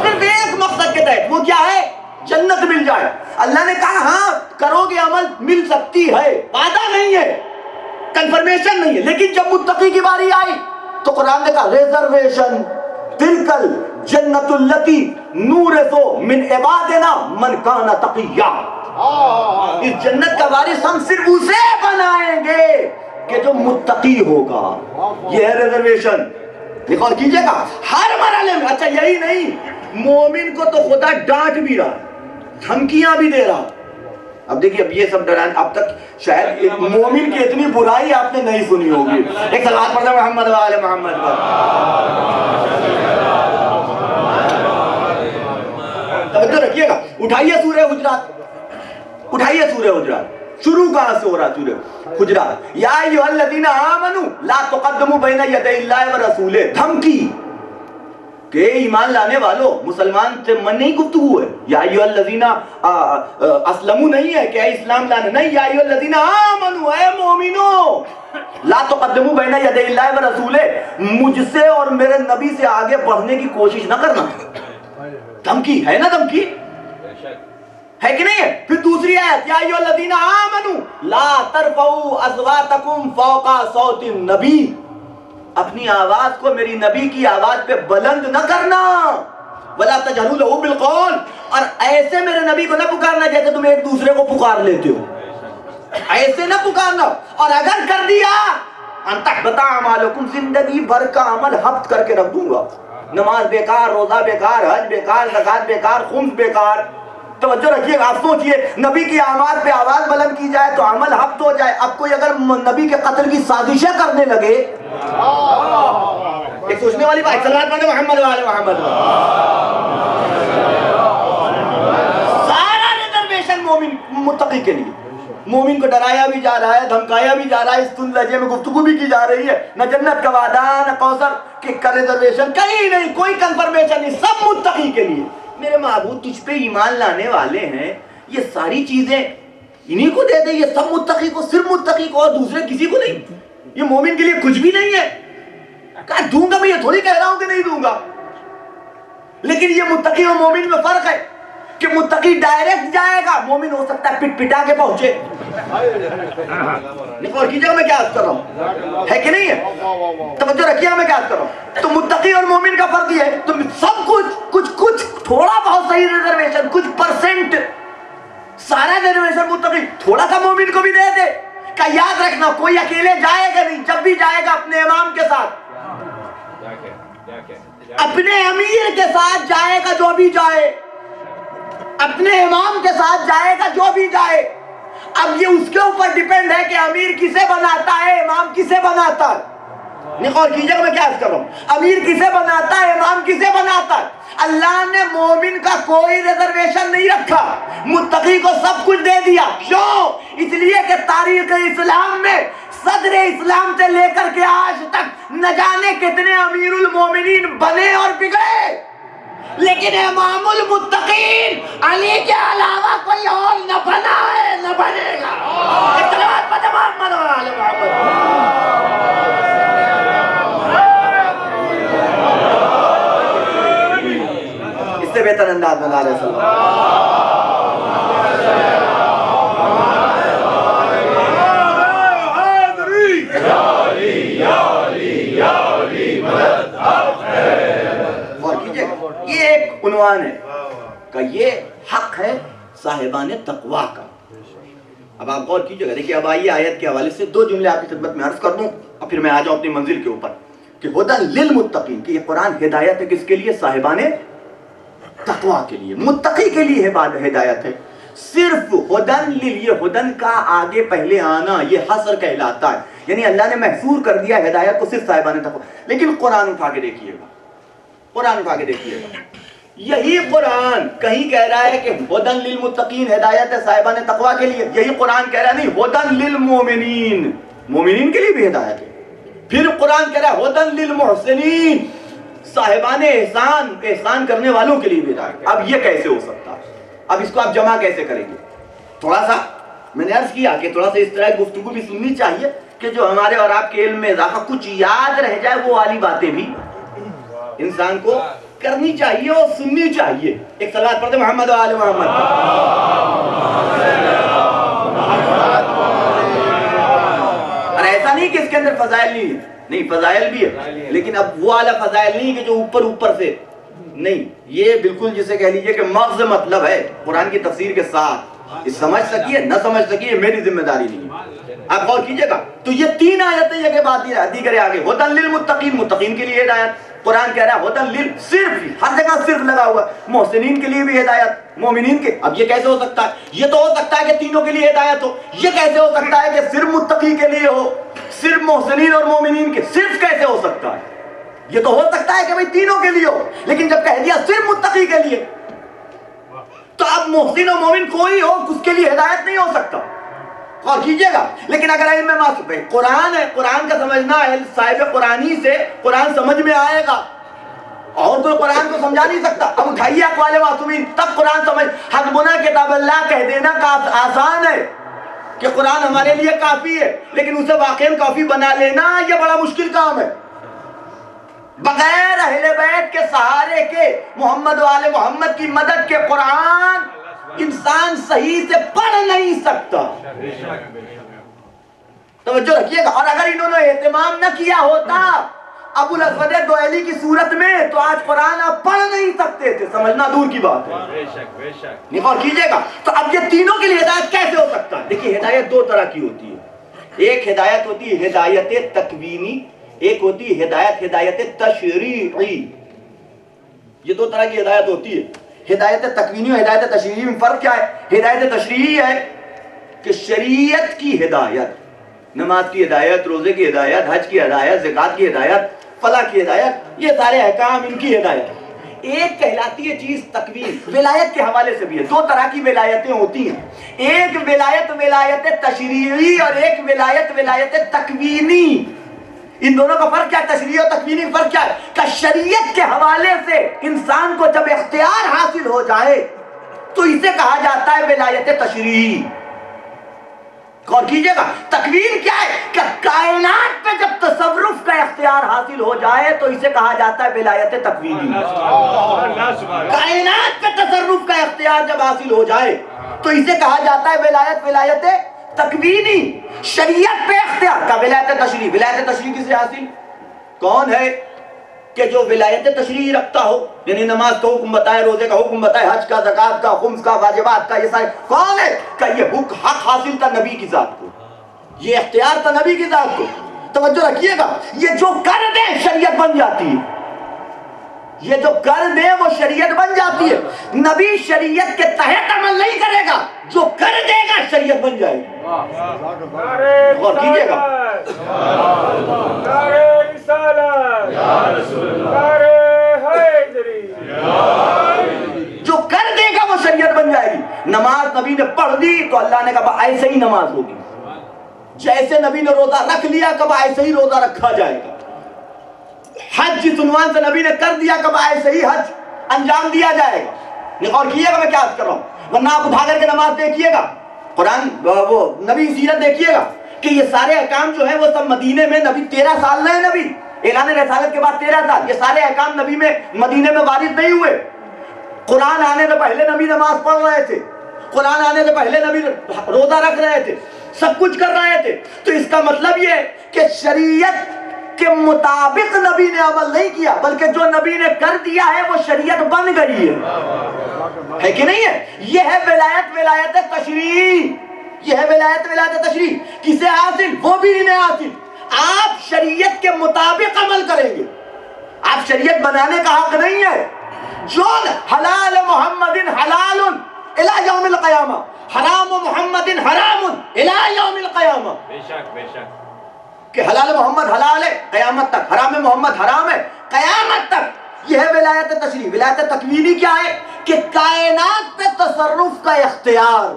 S3: صرف ایک مقصد کے تحت, وہ کیا ہے, جنت مل جائے. اللہ نے کہا ہاں کرو گے عمل, مل سکتی ہے, وعدہ نہیں ہے, کنفرمیشن نہیں ہے. لیکن جب متقی کی باری آئی تو قرآن نے کہا ریزرویشن, تلکل جنت التی نورث من عبادنا من کان تقیا, اس جنت کا وارث ہم صرف اسے بنائیں گے کہ جو متقی ہوگا. یہ ہے ریزرویشن. غور کیجئے گا ہر مرحلے میں. اچھا یہی نہیں, مومن کو تو خدا ڈانٹ بھی رہا, دھمکیاں بھی دے رہا, اب دیکھیے اب یہ سب ڈران اب تک شاید مومن کی اتنی برائی آپ نے نہیں سنی ہوگی. ایک صلوات پڑھتے محمد و آل محمد پر. توجہ رکھیے گا. اٹھائیے سورہ حجرات, اٹھائیے سورہ حجرات. شروع کہاں سے ہو رہا سورہ حجرات؟ یا ایھا الذین آمنوا لا تقدموا بین یدی اللہ ورسولہ. دھمکی کہ ایمان لانے والو, مسلمان سے من نہیں گفتگو ہے. یا ایھا الذین اسلموا نہیں ہے کہ اے اسلام لانے, نہیں, یا ایھا الذین آمنوا, اے مومنو, لا تقدموا بین یدی اللہ ورسولہ, مجھ سے اور میرے نبی سے آگے بڑھنے کی کوشش نہ کرنا. دھمکی ہے نا, دھمکی ہے کہ نہیں ہے؟ پھر دوسری آیت, یا ایھا الذین آمنوا لا ترفعوا اصواتکم فوق صوت النبی, اپنی آواز کو میری نبی کی آواز پہ بلند نہ کرنا. ولا تجہروا لہ بالقول, اور ایسے میرے نبی کو نہ پکارنا جیسے تم ایک دوسرے کو پکار لیتے ہو, ایسے نہ پکارنا. اور اگر کر دیا ان تحبط اعمالکم, زندگی بھر کا عمل حبط کر کے رکھ دوں گا. نماز بیکار, روزہ بیکار, حج بیکار, زکات بیکار, خمس بیکار. توجہ رکھیے, آپ سوچئے نبی کی آواز پہ آواز بلند کی جائے تو عمل حبط ہو جائے. اب کوئی اگر نبی کے قتل کی سازشیں کرنے لگے, ایک سوچنے والی بات. صلوات پڑھیں محمد و آل محمد. سارا ریزرویشن مومن متقی کے لیے. مومن کو ڈرایا بھی جا رہا ہے, دھمکایا بھی جا رہا ہے, اس تن لہجے میں گفتگو بھی کی جا رہی ہے. نہ جنت کا وعدہ, نہ کوثر کا ریزرویشن, کہیں نہیں, کوئی کنفرمیشن نہیں, سب متقی کے لیے. میرے معبود تجھ پہ ایمان لانے والے ہیں, یہ ساری چیزیں انہی کو دے دے. یہ سب متقی کو, صرف متقی کو, اور دوسرے کسی کو نہیں. یہ مومن کے لیے کچھ بھی نہیں ہے. کہا دوں گا, میں یہ تھوڑی کہہ رہا ہوں کہ نہیں دوں گا, لیکن یہ متقی اور مومن میں فرق ہے کہ متقی ڈائریکٹ جائے گا, مومن ہو سکتا ہے پٹ پٹا کے پہنچے. اور کی جگہ میں کیا عرض کر رہا ہوں, ہے کہ نہیں ہے؟ توجہ رکھیے میں کیا عرض کر رہا ہوں. تو متقی اور مومن کا فرق یہ ہے, تم سب کچھ تھوڑا بہت صحیح ریزرویشن, کچھ پرسنٹ سارا ریزرویشن متقی, تھوڑا سا مومن کو بھی دے دے. کہ یاد رکھنا کوئی اکیلے جائے گا نہیں, جب بھی جائے گا اپنے امام کے ساتھ, اپنے امیر کے ساتھ جائے گا جو بھی جائے, اپنے امام کے ساتھ جائے گا جو بھی جائے. اب یہ اس کے اوپر ڈیپینڈ ہے کہ امیر کسے بناتا ہے, امام کسے بناتا ہے. اور کیجئے میں کیا عرض کر رہا ہوں, امیر کسے بناتا ہے, امام کسے بناتا ہے. اللہ نے مومن کا کوئی ریزرویشن نہیں رکھا, متقی کو سب کچھ دے دیا. کیوں؟ اس لیے کہ تاریخ اسلام میں صدر اسلام سے لے کر کے آج تک نہ جانے کتنے امیر المومنین بنے اور بگڑے, لیکن امام المتقین علی کے علاوہ کوئی اور نہ بنا ہے, نہ بنے گا. صلوات پڑھیں محمد و آل محمد. اس سے بہتر انداز میں لا رہے صلی یہ ایک عنوان ہے کہ یہ حق ہے صاحبان تقویٰ کا. اب آپ غور کیجئے گا. دیکھیے اب آئیے آیت کے حوالے سے دو جملے آپ کی خدمت میں عرض کر دوں, اور پھر میں آ جاؤں اپنی منزل کے اوپر. کہ ہدی للمتقین, کہ یہ قرآن ہدایت ہے کس کے لیے؟ صاحبان تقویٰ کے لیے, متقی کے لیے ہدایت ہے. صرف ہدن لل, یہ ہدن کا آگے پہلے آنا یہ حصر کہلاتا ہے, یعنی اللہ نے محصور کر دیا ہدایت کو صرف صاحبان تقویٰ. لیکن قرآن اٹھا کے دیکھیے گا, قرآن اٹھا کے دیکھیے گا, یہی قرآن کہیں کہہ رہا ہے کہ ہدن للمتقین, ہدایت ہے صاحبان تقویٰ کے لیے. یہی قرآن کہہ رہا ہے نہیں, ہدن للمومنین, مومنین کے لیے بھی ہدایت ہے. پھر قرآن کہہ رہا ہے ہدن للمحسنین, صاحبان احسان, احسان کرنے والوں کے لیے بھی ہدایت. اب یہ کیسے ہو سکتا ہے؟ اب اس کو آپ جمع کیسے کریں گے؟ تھوڑا سا میں نے عرض کیا کہ تھوڑا سا اس طرح گفتگو بھی سننی چاہیے کہ جو ہمارے اور آپ کے علم میں اضافہ کچھ یاد رہ جائے, وہ والی باتیں بھی انسان کو کرنی چاہیے اور سننی چاہیے. ایک صلوات پڑھتے محمد و آل محمد. اور ایسا نہیں کہ اس کے اندر فضائل نہیں ہے, نہیں فضائل بھی ہے, لیکن اب وہ والا فضائل نہیں کہ جو اوپر اوپر سے نہیں. یہ بالکل جسے کہہ لیجئے کہ مغز مطلب ہے قرآن کی تفسیر کے ساتھ. سمجھ سکیے نہ سمجھ سکیے میری ذمہ داری نہیں ہے. آپ غور کیجئے گا تو یہ تین آیتیں یہ کہ بات دیگر آگے, ہدن للمتقین, متقین کے لیے ہدایت. قرآن کہہ رہا ہے ہدن لل, صرف ہر جگہ صرف لگا ہوا, محسنین کے لیے بھی ہدایت. مومنین کے. اب یہ کیسے ہو سکتا ہے؟ یہ تو ہو سکتا ہے کہ تینوں کے لیے ہدایت ہو. یہ کیسے ہو سکتا ہے کہ صرف متقی کے لیے ہو، صرف محسنین اور مومنین کے؟ صرف کیسے ہو سکتا ہے؟ یہ تو ہو سکتا ہے کہ بھئی تینوں کے لیے ہو، لیکن جب کہہ دیا صرف متقی کے لیے تو اب محسن اور مومن کوئی ہو اس کے لیے ہدایت نہیں ہو سکتا. اور کیجئے گا. لیکن اگر علم معصوم ہے، قرآن ہے، قرآن کا سمجھنا ہے صاحب قرآنی سے قرآن سمجھ میں آئے گا، اور تو قرآن کو سمجھا نہیں سکتا. اب اٹھائیے اقوال معصومین، تب قرآن سمجھ. حسبنا کتاب اللہ کہہ دینا آسان ہے کہ قرآن ہمارے لیے کافی ہے، لیکن اسے واقعی کافی بنا لینا یہ بڑا مشکل کام ہے. بغیر اہل بیت کے سہارے کے، محمد و آل محمد کی مدد کے قرآن انسان صحیح سے پڑھ نہیں سکتا. توجہ رکھیے گا. اور اگر انہوں نے اہتمام نہ کیا ہوتا ابو الاسود دوئلی کی صورت میں تو آج قرآن آپ پڑھ نہیں سکتے تھے. سمجھنا دور کی بات ہے. غور کیجئے گا. تو اب یہ تینوں کے لیے ہدایت کیسے ہو سکتا ہے؟ دیکھیے ہدایت دو طرح کی ہوتی ہے. ایک ہدایت ہوتی ہے ہدایت تکوینی، ایک ہوتی ہے ہدایت تشریعی. یہ دو طرح کی ہدایت ہوتی ہے. ہدایت تکوینی اور ہدایت تشریعی میں فرق کیا ہے؟ ہدایت تشریعی ہے کہ شریعت کی ہدایت، نماز کی ہدایت، روزے کی ہدایت، حج کی ہدایت، زکات کی ہدایت، فلاح کی ہدایت، یہ سارے احکام ان کی ہدایت. ایک کہلاتی ہے چیز تکوین. ولایت کے حوالے سے بھی ہے. دو طرح کی ولایتیں ہوتی ہیں. ایک ولایت تشریعی اور ایک ولایت تکوینی. ان دونوں کا فرق کیا ہے؟ تشریعی اور تکوینی فرق کیا ہے؟ کہ شریعت کے حوالے سے انسان کو جب اختیار حاصل ہو جائے تو اسے کہا جاتا ہے ولایت تشریعی. غور کیجئے گا. تکوین کیا ہے؟ کہ کائنات پہ جب تصرف کا اختیار حاصل ہو جائے تو اسے کہا جاتا ہے ولایت تکوینی. کائنات پہ تصرف کا اختیار جب حاصل ہو جائے تو اسے کہا جاتا ہے ولایت تکوینی. شریعت پہ اختیار کا ولایت تشریعی. ولایت تشریعی کسے حاصل؟ کون ہے کہ جو ولایت تشریعی رکھتا ہو، یعنی نماز کا حکم بتائے، روزے کا حکم بتائے، حج کا، زکات کا، خمس کا، واجبات کا، یہ سارے کون ہے؟ کہ یہ حق حاصل تھا نبی کی ذات کو، یہ اختیار تھا نبی کی ذات کو. توجہ رکھیے گا. یہ جو کر دے شریعت بن جاتی ہے. یہ جو کر دے وہ شریعت بن جاتی ہے. نبی شریعت کے تحت عمل نہیں کرے گا، جو کر دے گا شریعت بن جائے گی. غور کیجئے گا. جو کر دے گا وہ شریعت بن جائے گی. نماز نبی نے پڑھ دی تو اللہ نے کہا ایسے ہی نماز ہوگی. جیسے نبی نے روزہ رکھ لیا کہا ایسے ہی روزہ رکھا جائے گا. حج جس عنوان سے نبی نے کر دیا کہا ایسے ہی حج انجام دیا جائے گا. غور کیجئے گا میں کیا عرض کر رہا ہوں. ورنہ آپ اٹھا کر کے نماز دیکھیے گا، قرآن وہ نبی سیرت دیکھیے گا کہ یہ سارے احکام جو ہیں وہ سب مدینے میں نبی 13 سال رہے. نبی اعلان رسالت کے بعد 13 سال یہ سارے احکام نبی میں مدینے میں وارد نہیں ہوئے. قرآن آنے سے پہلے نبی نماز پڑھ رہے تھے، قرآن آنے سے پہلے نبی روزہ رکھ رہے تھے، سب کچھ کر رہے تھے. تو اس کا مطلب یہ ہے کہ شریعت کے مطابق نبی نے عمل نہیں کیا، بلکہ جو نبی نے کر دیا ہے وہ شریعت بن گئی ہے کہ نہیں ہے؟ یہ ہے ولایت تشریعی. یہ ہے ولایت تشریعی. کسے حاصل؟ وہ بھی انہیں حاصل. آپ شریعت کے مطابق عمل کریں گے. آپ شریعت بنانے کا حق نہیں ہے. جو حلال محمد حلال الی یوم القیامہ، حرام محمد حرام الی یوم القیامہ. بے شک کہ حلال محمد حلال ہے قیامت تک، حرام محمد حرام ہے قیامت تک. یہ ہے ولایت تشریعی. ولایت تکوینی کیا ہے؟ کہ کائنات پہ تصرف کا اختیار.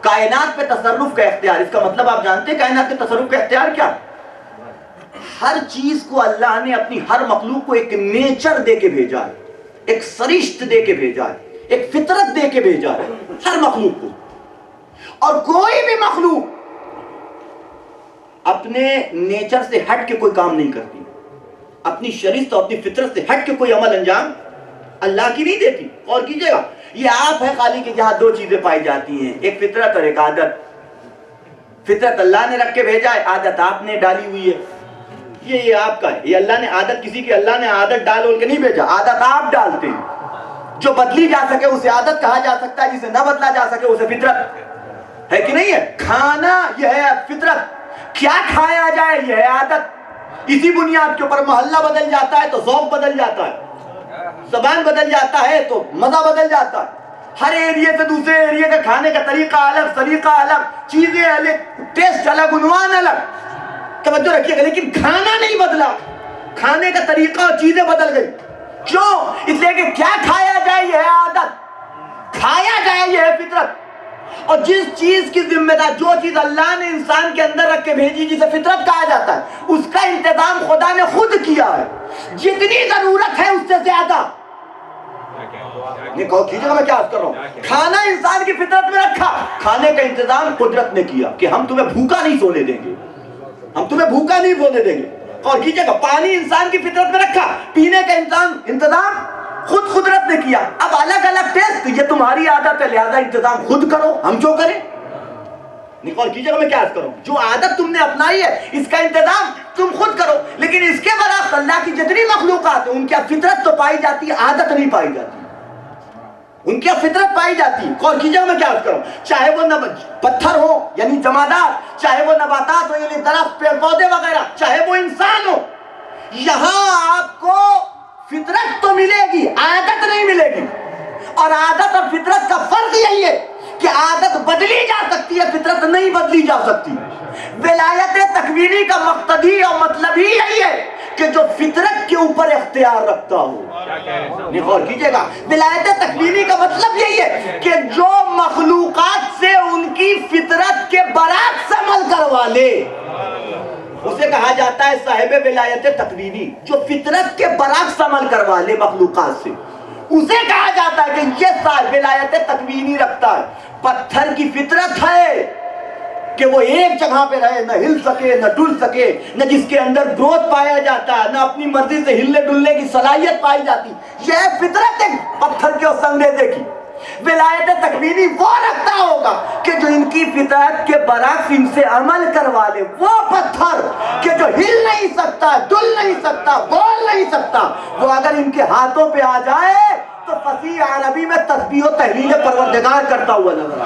S3: کائنات پہ تصرف کا اختیار. اس کا مطلب آپ جانتے ہیں کائنات پہ تصرف کا اختیار کیا؟ ہر چیز کو اللہ نے اپنی ہر مخلوق کو ایک نیچر دے کے بھیجا ہے، ایک سرشت دے کے بھیجا ہے، ایک فطرت دے کے بھیجا ہے ہر مخلوق کو. اور کوئی بھی مخلوق اپنے نیچر سے ہٹ کے کوئی کام نہیں کرتی. اپنی شریعت اور اپنی فطرت سے ہٹ کے کوئی عمل انجام اللہ کی نہیں دیتی. اور کیجئے گا یہ آپ ہے خالی کہ جہاں دو چیزیں پائی جاتی ہیں، ایک فطرت اور ایک عادت. فطرت اللہ نے رکھ کے بھیجا ہے، عادت آپ نے ڈالی ہوئی ہے. یہ آپ کا ہے. یہ اللہ نے عادت کسی کی اللہ نے عادت ڈال کے نہیں بھیجا، عادت آپ ڈالتے ہیں. جو بدلی جا سکے اسے عادت کہا جا سکتا ہے، جسے نہ بدلا جا سکے اسے فطرت ہے کہ نہیں ہے؟ کھانا یہ ہے فطرت، کیا کھایا جائے یہ ہے عادت. اسی بنیاد کے اوپر محلہ بدل جاتا ہے تو ذوق بدل جاتا ہے، زبان بدل جاتا ہے تو مزہ بدل جاتا ہے. ہر ایریے سے دوسرے ایریے کا کھانے کا طریقہ الگ، سلیقہ الگ، چیزیں الگ، ٹیسٹ الگ، عنوان الگ. توجہ رکھیے گا، لیکن کھانا نہیں بدلا، کھانے کا طریقہ اور چیزیں بدل گئی. کیوں؟ اس لیے کہ کیا کھایا جائے یہ ہے عادت، کھایا جائے یہ ہے فطرت. اور جس چیز کی ذمہ دار، جو چیز اللہ نے انسان کے اندر رکھ کے بھیجی جسے فطرت کہا جاتا ہے، اس کا انتظام خدا نے خود کیا ہے. جتنی ضرورت ہے اس سے زیادہ. نہیں کہو کیجئے گا میں کیا عرض کر رہا ہوں. کھانا انسان کی فطرت میں رکھا، کھانے کا انتظام قدرت نے کیا کہ ہم تمہیں بھوکا نہیں سونے دیں گے، ہم تمہیں بھوکا نہیں سونے دیں گے. اور کیجئے گا پانی انسان کی فطرت میں رکھا، پینے کا انتظام خود قدرت نے کیا. اب الگ الگ ٹیسٹ، یہ تمہاری عادت ہے لہذا انتظام خود کرو، ہم کیوں کریں. نکال کیجئے گا میں کیا عرض کروں. جو عادت تم نے اپنائی ہے اس کا انتظام تم خود کرو. لیکن اس کے برعکس اللہ کی جتنی مخلوقات ہیں ان کی فطرت تو پائی جاتی ہے، عادت نہیں پائی جاتی. ان کی فطرت پائی جاتی ہے. غور کیجئے گا میں کیا عرض کروں. چاہے وہ پتھر ہو یعنی جمادات، چاہے وہ نباتات ہو یعنی درخت، پیڑ پودے وغیرہ، چاہے وہ انسان ہو، یہاں آپ کو فطرت تو ملے گی، عادت نہیں ملے گی. اور عادت اور فطرت کا فرق یہی ہے کہ عادت بدلی جا سکتی ہے، فطرت نہیں بدلی جا سکتی. ولایت تکوینی کا مقتضی اور مطلب ہی یہی ہے کہ جو فطرت کے اوپر اختیار رکھتا ہو. غور کیجئے گا، ولایت تکوینی کا مطلب یہی ہے کہ جو مخلوقات سے ان کی فطرت کے برعکس عمل کروا لے اسے کہا جاتا ہے صاحب ولایت تکوینی. جو فطرت کے برعکس عمل کروا لے مخلوقات سے اسے کہا جاتا ہے کہ یہ صاحب ولایت تکوینی رکھتا ہے. پتھر کی فطرت ہے کہ وہ ایک جگہ پہ رہے، نہ ہل سکے نہ ڈل سکے، نہ جس کے اندر گروتھ پایا جاتا ہے، نہ اپنی مرضی سے ہلنے ڈلنے کی صلاحیت پائی جاتی. یہ فطرت ہے پتھر کے اور سنگریزے کی. ولایت تکوینی وہ رکھتا ہوگا کہ جو ان کی فطرت کے برعکس ان سے عمل کروا لے. وہ پتھر کہ جو ہل نہیں سکتا، ڈل نہیں سکتا، بول نہیں سکتا، وہ اگر ان کے ہاتھوں پہ آ جائے تو فصیح عربی میں تسبیح و تحلیل پروردگار کرتا ہوا نظر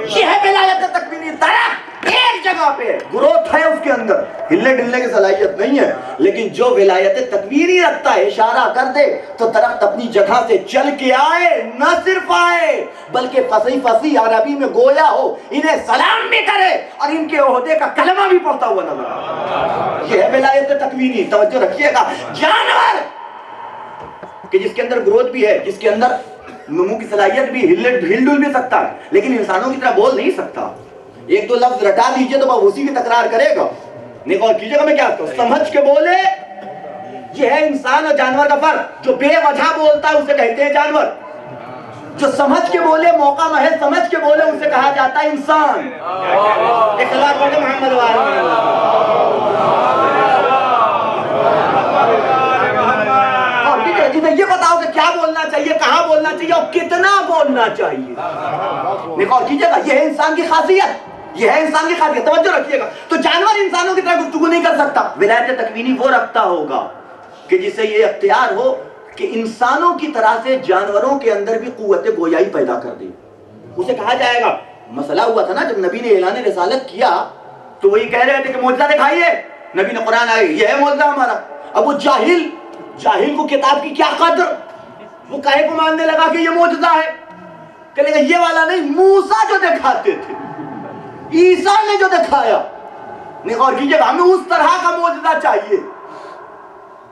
S3: یہ ہے ولایت تکوینی. درخت ایک جگہ پہ گروتھ ہے، اس کے اندر ہلنے ڈلنے کی صلاحیت نہیں ہے، لیکن جو ولایت تکوینی رکھتا ہے اشارہ کر دے تو درخت اپنی جگہ سے چل کے آئے، نہ صرف آئے بلکہ فصیح عربی میں گویا ہو، انہیں سلام بھی کرے اور ان کے عہدے کا کلمہ بھی پڑھتا ہوا نظر آئے. یہ ہے ولایت تکوینی. توجہ رکھیے گا. جانور کہ جس کے اندر گروتھ بھی ہے، جس کے اندر نمو کی صلاحیت بھی، ہل ڈل بھی سکتا ہے، لیکن انسانوں کی طرح بول نہیں سکتا. ایک دو لفظ رٹا دیجئے تو وہ اسی کی تکرار کرے گا. نہیں غور کیجئے گا میں کیا کہوں. سمجھ کے بولے، یہ ہے انسان اور جانور کا فرق. جو بے وجہ بولتا ہے اسے کہتے ہیں جانور. جو سمجھ کے بولے، موقع محض سمجھ کے بولے، اسے کہا جاتا ہے انسان. ایک صلوات پڑھیں محمد جنہیں یہ بتاؤ کہ کیا بولنا چاہیے، کہاں بولنا چاہیے اور کتنا بولنا چاہیے. غور کیجئے گا، یہ ہے انسان کی خاصیت، یہ ہے انسان کی خاصیت. توجہ رکھیے گا. تو جانور انسانوں کی طرح گفتگو نہیں کر سکتا. ولایت تکوینی وہ رکھتا ہوگا کہ جسے یہ اختیار ہو کہ انسانوں کی طرح سے جانوروں کے اندر بھی قوت گویائی پیدا کر دے. اسے کہا جائے گا. مسئلہ ہوا تھا نا جب نبی نے اعلان رسالت کیا تو وہی کہہ رہے تھے کہ معجزہ دکھائیے. نبی نے قرآن آئے، یہ ہے معجزہ ہمارا. اب وہ جاہل کو کتاب کی کیا قدر، وہ کہے کو ماننے لگا کہ یہ معجزہ ہے. کہنے گا یہ والا نہیں، موسیٰ جو دکھاتے تھے، عیسیٰ نے جو دکھایا. نہیں غور کیجئے گا، ہمیں اس طرح کا معجزہ چاہیے.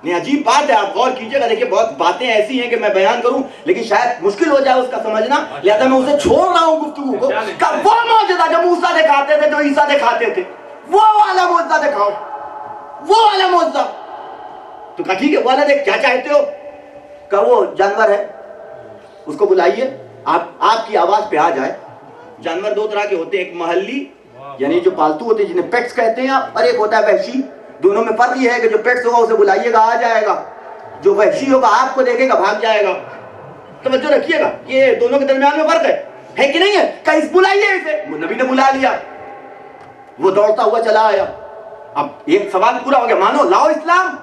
S3: نہیں عجیب بات ہے، آپ غور کیجئے گا. دیکھیں بہت باتیں ایسی ہیں کہ میں بیان کروں لیکن شاید مشکل ہو جائے اس کا سمجھنا، لہذا میں اسے چھوڑ رہا ہوں گفتگو کو. کہ وہ معجزہ جو موسیٰ دکھاتے تھے، جو عیسیٰ دکھاتے تھے، وہ والا معجزہ دکھاؤ، وہ والا معجزہ. تو کہا ٹھیک ہے والا دیکھ، کیا چاہتے ہو. کہا وہ جانور ہے، اس کو بلائیے، آپ کی آواز پہ آ جائے. جانور دو طرح کے ہوتے ہیں، ایک محلی یعنی جو پالتو ہوتے ہیں جنہیں پیٹس کہتے ہیں، اور ایک ہوتا ہے وحشی. دونوں میں فرق یہ ہے کہ جو پیٹس ہوگا اسے بلائیے گا آ جائے گا، جو وحشی ہوگا آپ کو دیکھے گا بھاگ جائے گا. توجہ رکھیے گا، یہ دونوں کے درمیان میں فرق ہے کہ نہیں ہے. کہ اس بلائیے اسے، نبی نے بلا لیا، وہ دوڑتا ہوا چلا آیا. اب ایک سوال پورا ہو گیا، مانو لاؤ اسلام.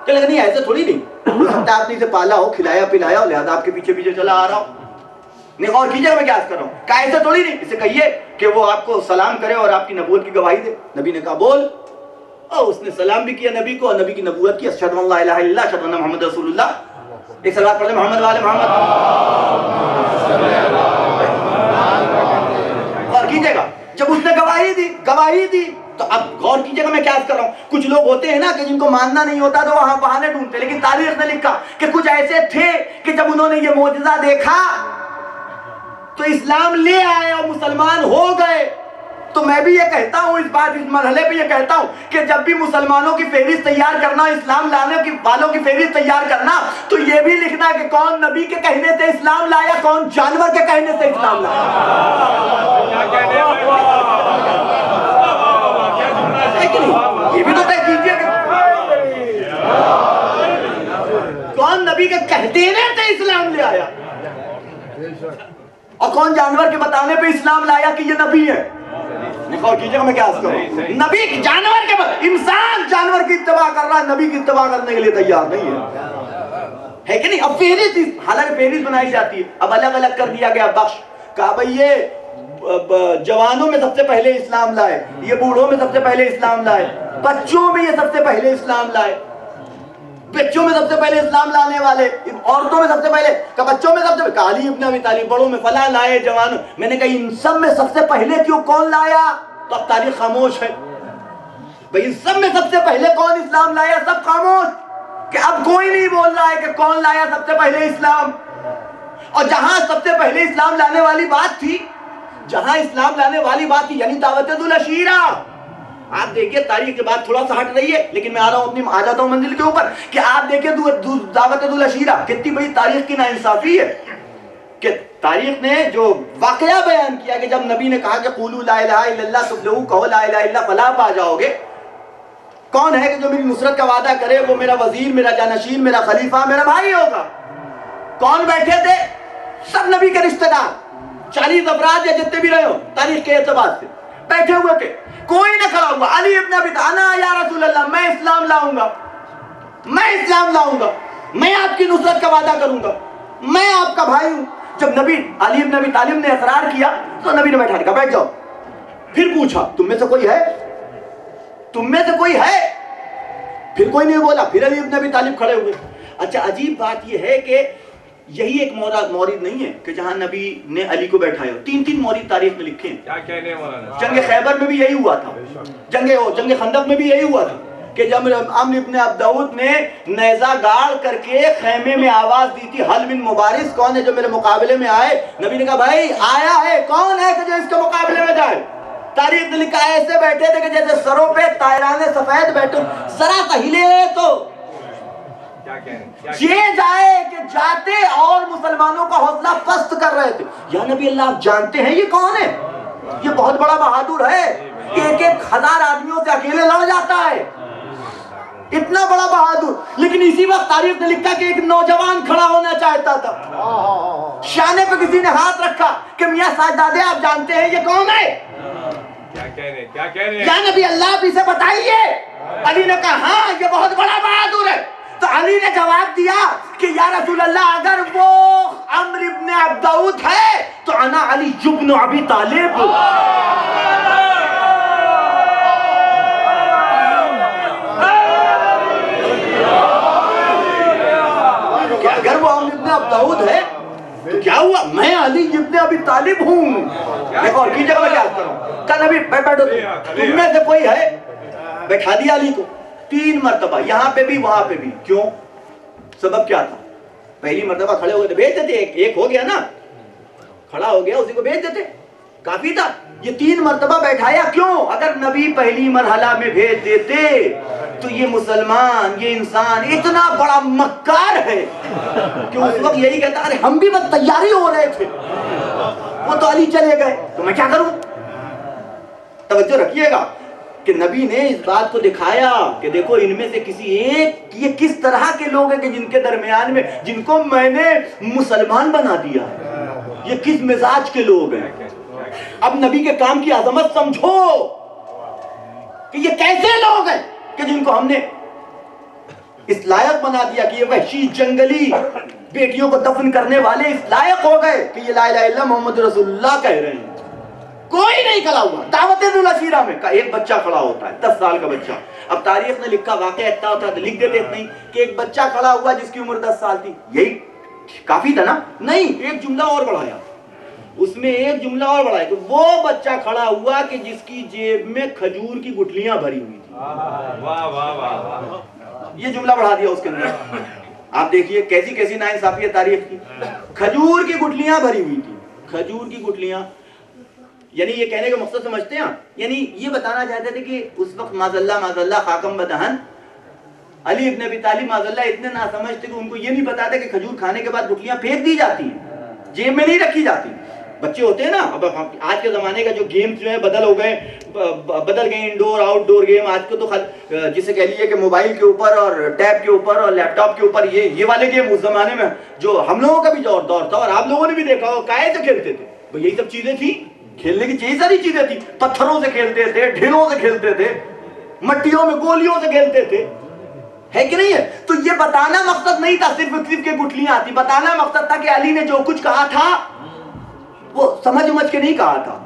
S3: کہ لگا نہیں ایسے تھوڑی نہیں ہو سکتا، آپ نے اسے پالا ہو، کھلایا پلایا ہو، لہذا آپ کے پیچھے پیچھے چلا آ رہا ہو. نہیں غور کیجئے میں کیا کر رہا ہوں. کہا ایسے تھوڑی نہیں، اسے کہیے کہ وہ آپ کو سلام کرے اور آپ کی نبوت کی گواہی دے. نبی نے کہا بول. اور اس نے سلام بھی کیا نبی کو اور نبی کی نبوت کی، اشہد ان لا الہ الا اللہ اشہد ان محمد رسول اللہ۔ ایک صلوات پڑھ لیں محمد والے محمد۔ غور کیجئے گا جب اس نے گواہی دی تو اب غور کیجئے گا میں کیا کر رہا ہوں۔ کچھ لوگ ہوتے ہیں نا کہ جن کو ماننا نہیں ہوتا تو وہاں بہانے ڈھونڈتے، لیکن تاریخ نے لکھا کہ کچھ ایسے تھے کہ جب انہوں نے یہ معجزہ دیکھا تو اسلام لے آئے اور مسلمان ہو گئے۔ تو میں بھی یہ کہتا ہوں اس مرحلے پہ یہ کہتا ہوں کہ جب بھی مسلمانوں کی فہرست تیار کرنا، اسلام لانے والوں کی فہرست تیار کرنا، تو یہ بھی لکھنا کہ کون نبی کے کہنے سے اسلام لایا، کون جانور کے کہنے سے اسلام لایا۔ یہ بھی تو طے کیجیے کہ کون نبی کے کہہ دینے سے اسلام لے آیا اور کون جانور کے بتانے پہ اسلام لایا کہ یہ نبی ہے۔ غور کیجیے گا میں کیا کروں۔ نبی جانور کے انسان جانور کی اتباع کر رہا ہے، نبی کی اتباع کرنے کے لیے تیار نہیں ہے کہ نہیں۔ اب فہرست، حالانکہ فہرست بنائی جاتی ہے، اب الگ الگ کر دیا گیا بخش، کہا بھئی یہ جوانوں میں سب سے پہلے اسلام لائے، یہ بوڑھوں میں سب سے پہلے اسلام لائے، بچوں میں یہ سب سے پہلے اسلام لائے، بچوں میں سب سے پہلے اسلام لانے والے، عورتوں میں سب سے پہلے، کہ بچوں میں سب سے پہلے علی ابن ابی طالب، بڑوں میں فلاں لائے، جوانوں۔ میں نے کہا ان سب میں سب سے پہلے کیوں کون لایا؟ تو اب تاریخ خاموش ہے بھئی، ان سب میں سب سے پہلے کون اسلام لایا؟ سب خاموش، کہ اب کوئی نہیں بول رہا ہے کہ کون لایا سب سے پہلے اسلام۔ اور جہاں سب سے پہلے اسلام لانے والی بات تھی، یعنی دعوت ذو العشیرہ، آپ دیکھیں تاریخ کے بعد تھوڑا سا ہٹ رہی ہے لیکن میں آ جاتا ہوں منزل کے اوپر، کہ آپ دیکھیں دعوت ذو العشیرہ کتنی بڑی تاریخ کی ناانصافی ہے کہ تاریخ نے جو واقعہ بیان کیا کہ جب نبی نے کہا کہ قولوا لا الہ الا اللہ تفلحوا، کہو لا الہ الا اللہ فلاح پا جاؤ گے۔ کون ہے کہ جو میری نصرت کا وعدہ کرے وہ میرا وزیر، میرا جانشین، میرا خلیفہ، میرا بھائی ہوگا۔ کون بیٹھے تھے؟ سب نبی کے رشتہ دار، 40 افراد یا جتنے بھی رہے ہو تاریخ کے اعتبار سے بیٹھے ہوئے تھے، کوئی نہ کھڑا ہوا۔ علی ابن ابی طالب، انا یا رسول اللہ، میں اسلام لاؤں گا، میں آپ کی نصرت کا وعدہ کروں گا، میں آپ کا بھائی ہوں۔ جب نبی علی ابن ابی طالب نے اقرار کیا تو نبی نے بیٹھا دیا، بیٹھ جاؤ۔ پھر پوچھا تم میں سے کوئی ہے؟ پھر کوئی نہیں بولا، پھر علی ابن ابی طالب کھڑے ہوئے۔ اچھا عجیب بات یہ ہے کہ یہی ایک مورد نہیں ہے کہ جہاں نبی نے علی کو بیٹھایا، 3 مورد تاریخ میں لکھے ہیں۔ جنگ خیبر میں بھی یہی ہوا تھا، جنگ خندق میں بھی یہی ہوا تھا کہ جب عمرو ابن عبدعود نے نیزہ گاڑ کر کے خیمے میں آواز دی تھی، حل من مبارز، کون ہے جو میرے مقابلے میں آئے؟ نبی نے کہا بھائی آیا ہے، کون ہے کہ جو اس کے مقابلے میں جائے؟ تاریخ نے لکھا ایسے بیٹھے تھے کہ جیسے سروں پہ طائران سفید بیٹھے، ذرا سا ہلے تو یہ جائے کہ جاتے اور مسلمانوں کا حوصلہ پست کر رہے تھے۔ یا نبی اللہ آپ جانتے ہیں یہ کون ہے؟ یہ بہت بڑا بہادر ہے، 1,000 آدمیوں سے اکیلے لڑ جاتا ہے، اتنا بڑا بہادر۔ لیکن اسی وقت تاریخ نے لکھا کہ ایک نوجوان کھڑا ہونا چاہتا تھا، شانے پہ کسی نے ہاتھ رکھا کہ میاں ساجدادے آپ جانتے ہیں یہ کون ہے؟ کیا کہہ رہے ہیں؟ یا نبی اللہ آپ اسے بتائیے۔ علی نے کہا ہاں یہ بہت بڑا بہادر ہے۔ تو علی نے جواب دیا کہ یا رسول اللہ اگر وہ عمرو ابن عبدعود ہے تو انا علی ابن ابی طالب۔ اگر وہ عمرو ابن عبدعود ہے تو کیا ہوا؟ میں علی ابن ابی طالب ہوں۔ ایک اور کی جگہ میں کیا کروں؟ کہا نبی بیٹھو، تم میں سے کوئی ہے؟ بیٹھا دیا علی کو 3 مرتبہ، یہاں پہ بھی وہاں پہ بھی۔ کیوں؟ سبب کیا تھا؟ پہلی مرتبہ کھڑے ہوئے تھے، بھیج دیتے، ایک ہو گیا نا، کھڑا ہو گیا اسی کو بھیج دیتے، کافی تھا۔ یہ 3 مرتبہ بیٹھایا کیوں؟ اگر نبی پہلی مرحلہ میں بھیج دیتے تو یہ مسلمان، یہ انسان اتنا بڑا مکار ہے کہ اس وقت یہی کہتا ارے ہم بھی بس تیاری ہو رہے تھے، وہ تو علی چلے گئے تو میں کیا کروں؟ توجہ رکھیے گا کہ نبی نے اس بات کو دکھایا کہ دیکھو ان میں سے کسی ایک، یہ کس طرح کے لوگ ہیں کہ جن کے درمیان میں، جن کو میں نے مسلمان بنا دیا ہے، یہ کس مزاج کے لوگ ہیں۔ اب نبی کے کام کی عظمت سمجھو کہ یہ کیسے لوگ ہیں کہ جن کو ہم نے اس لائق بنا دیا کہ یہ وحشی جنگلی بیٹیوں کو دفن کرنے والے اس لائق ہو گئے کہ یہ لا الہ الا محمد رسول اللہ کہہ رہے ہیں۔ کوئی نہیں کھڑا ہوا دعوت ذوالعشیرہ میں. ایک بچہ کھڑا ہوتا ہے 10 سال کا بچہ. اب تاریخ نے لکھا واقعہ اتنا ہوتا ہے تو لکھ دیتے اتنا ہی کہ ایک بچہ کھڑا ہوا جس کی عمر 10 سال تھی. یہی کافی تھا نا؟ نہیں، ایک جملہ اور بڑھایا، اس میں ایک جملہ اور بڑھایا کہ وہ بچہ کھڑا ہوا کہ جس کی جیب میں کھجور کی گٹھلیاں بھری ہوئی تھی.
S1: واہ واہ واہ،
S3: یہ جملہ بڑھا دیا اس کے اندر. آپ دیکھیے کیسی کیسی ناانصافی ہے تاریخ کی. کھجور کی گٹھلیاں بھری ہوئی تھی، کھجور کی گٹھلیاں. یعنی یہ کہنے کا مقصد سمجھتے ہیں، یعنی یہ بتانا چاہتے تھے کہ اس وقت معاذ اللہ خاکم بدہن علی ابن ابی طالب معاذ اللہ اتنے ناسمجھ تھے کہ ان کو یہ نہیں پتا تھا کہ کھجور کھانے کے بعد گٹھلیاں پھینک دی جاتی ہیں، جیب میں نہیں رکھی جاتی. بچے ہوتے ہیں نا، اب آج کے زمانے کا جو گیمز جو ہیں بدل گئے انڈور آؤٹ ڈور گیم. آج کو تو جسے کہہ لیجیے کہ موبائل کے اوپر اور ٹیب کے اوپر اور لیپ ٹاپ کے اوپر یہ والے گیم اس زمانے میں جو ہم لوگوں کا بھی دور تھا اور آپ لوگوں نے بھی دیکھا ہو کائے سے کھیلتے تھے. یہی سب چیزیں تھیں، کھیلنے کی چیز ساری چیزیں تھی. پتھروں سے کھیلتے تھے، ڈھیلوں سے کھیلتے تھے، مٹیوں میں گولیوں سے کھیلتے تھے، ہے کہ نہیں ہے؟ تو یہ بتانا مقصد نہیں تھا صرف کہ گٹھلیاں آتی. بتانا مقصد تھا کہ علی نے جو کچھ کہا تھا وہ سمجھ کے نہیں کہا تھا.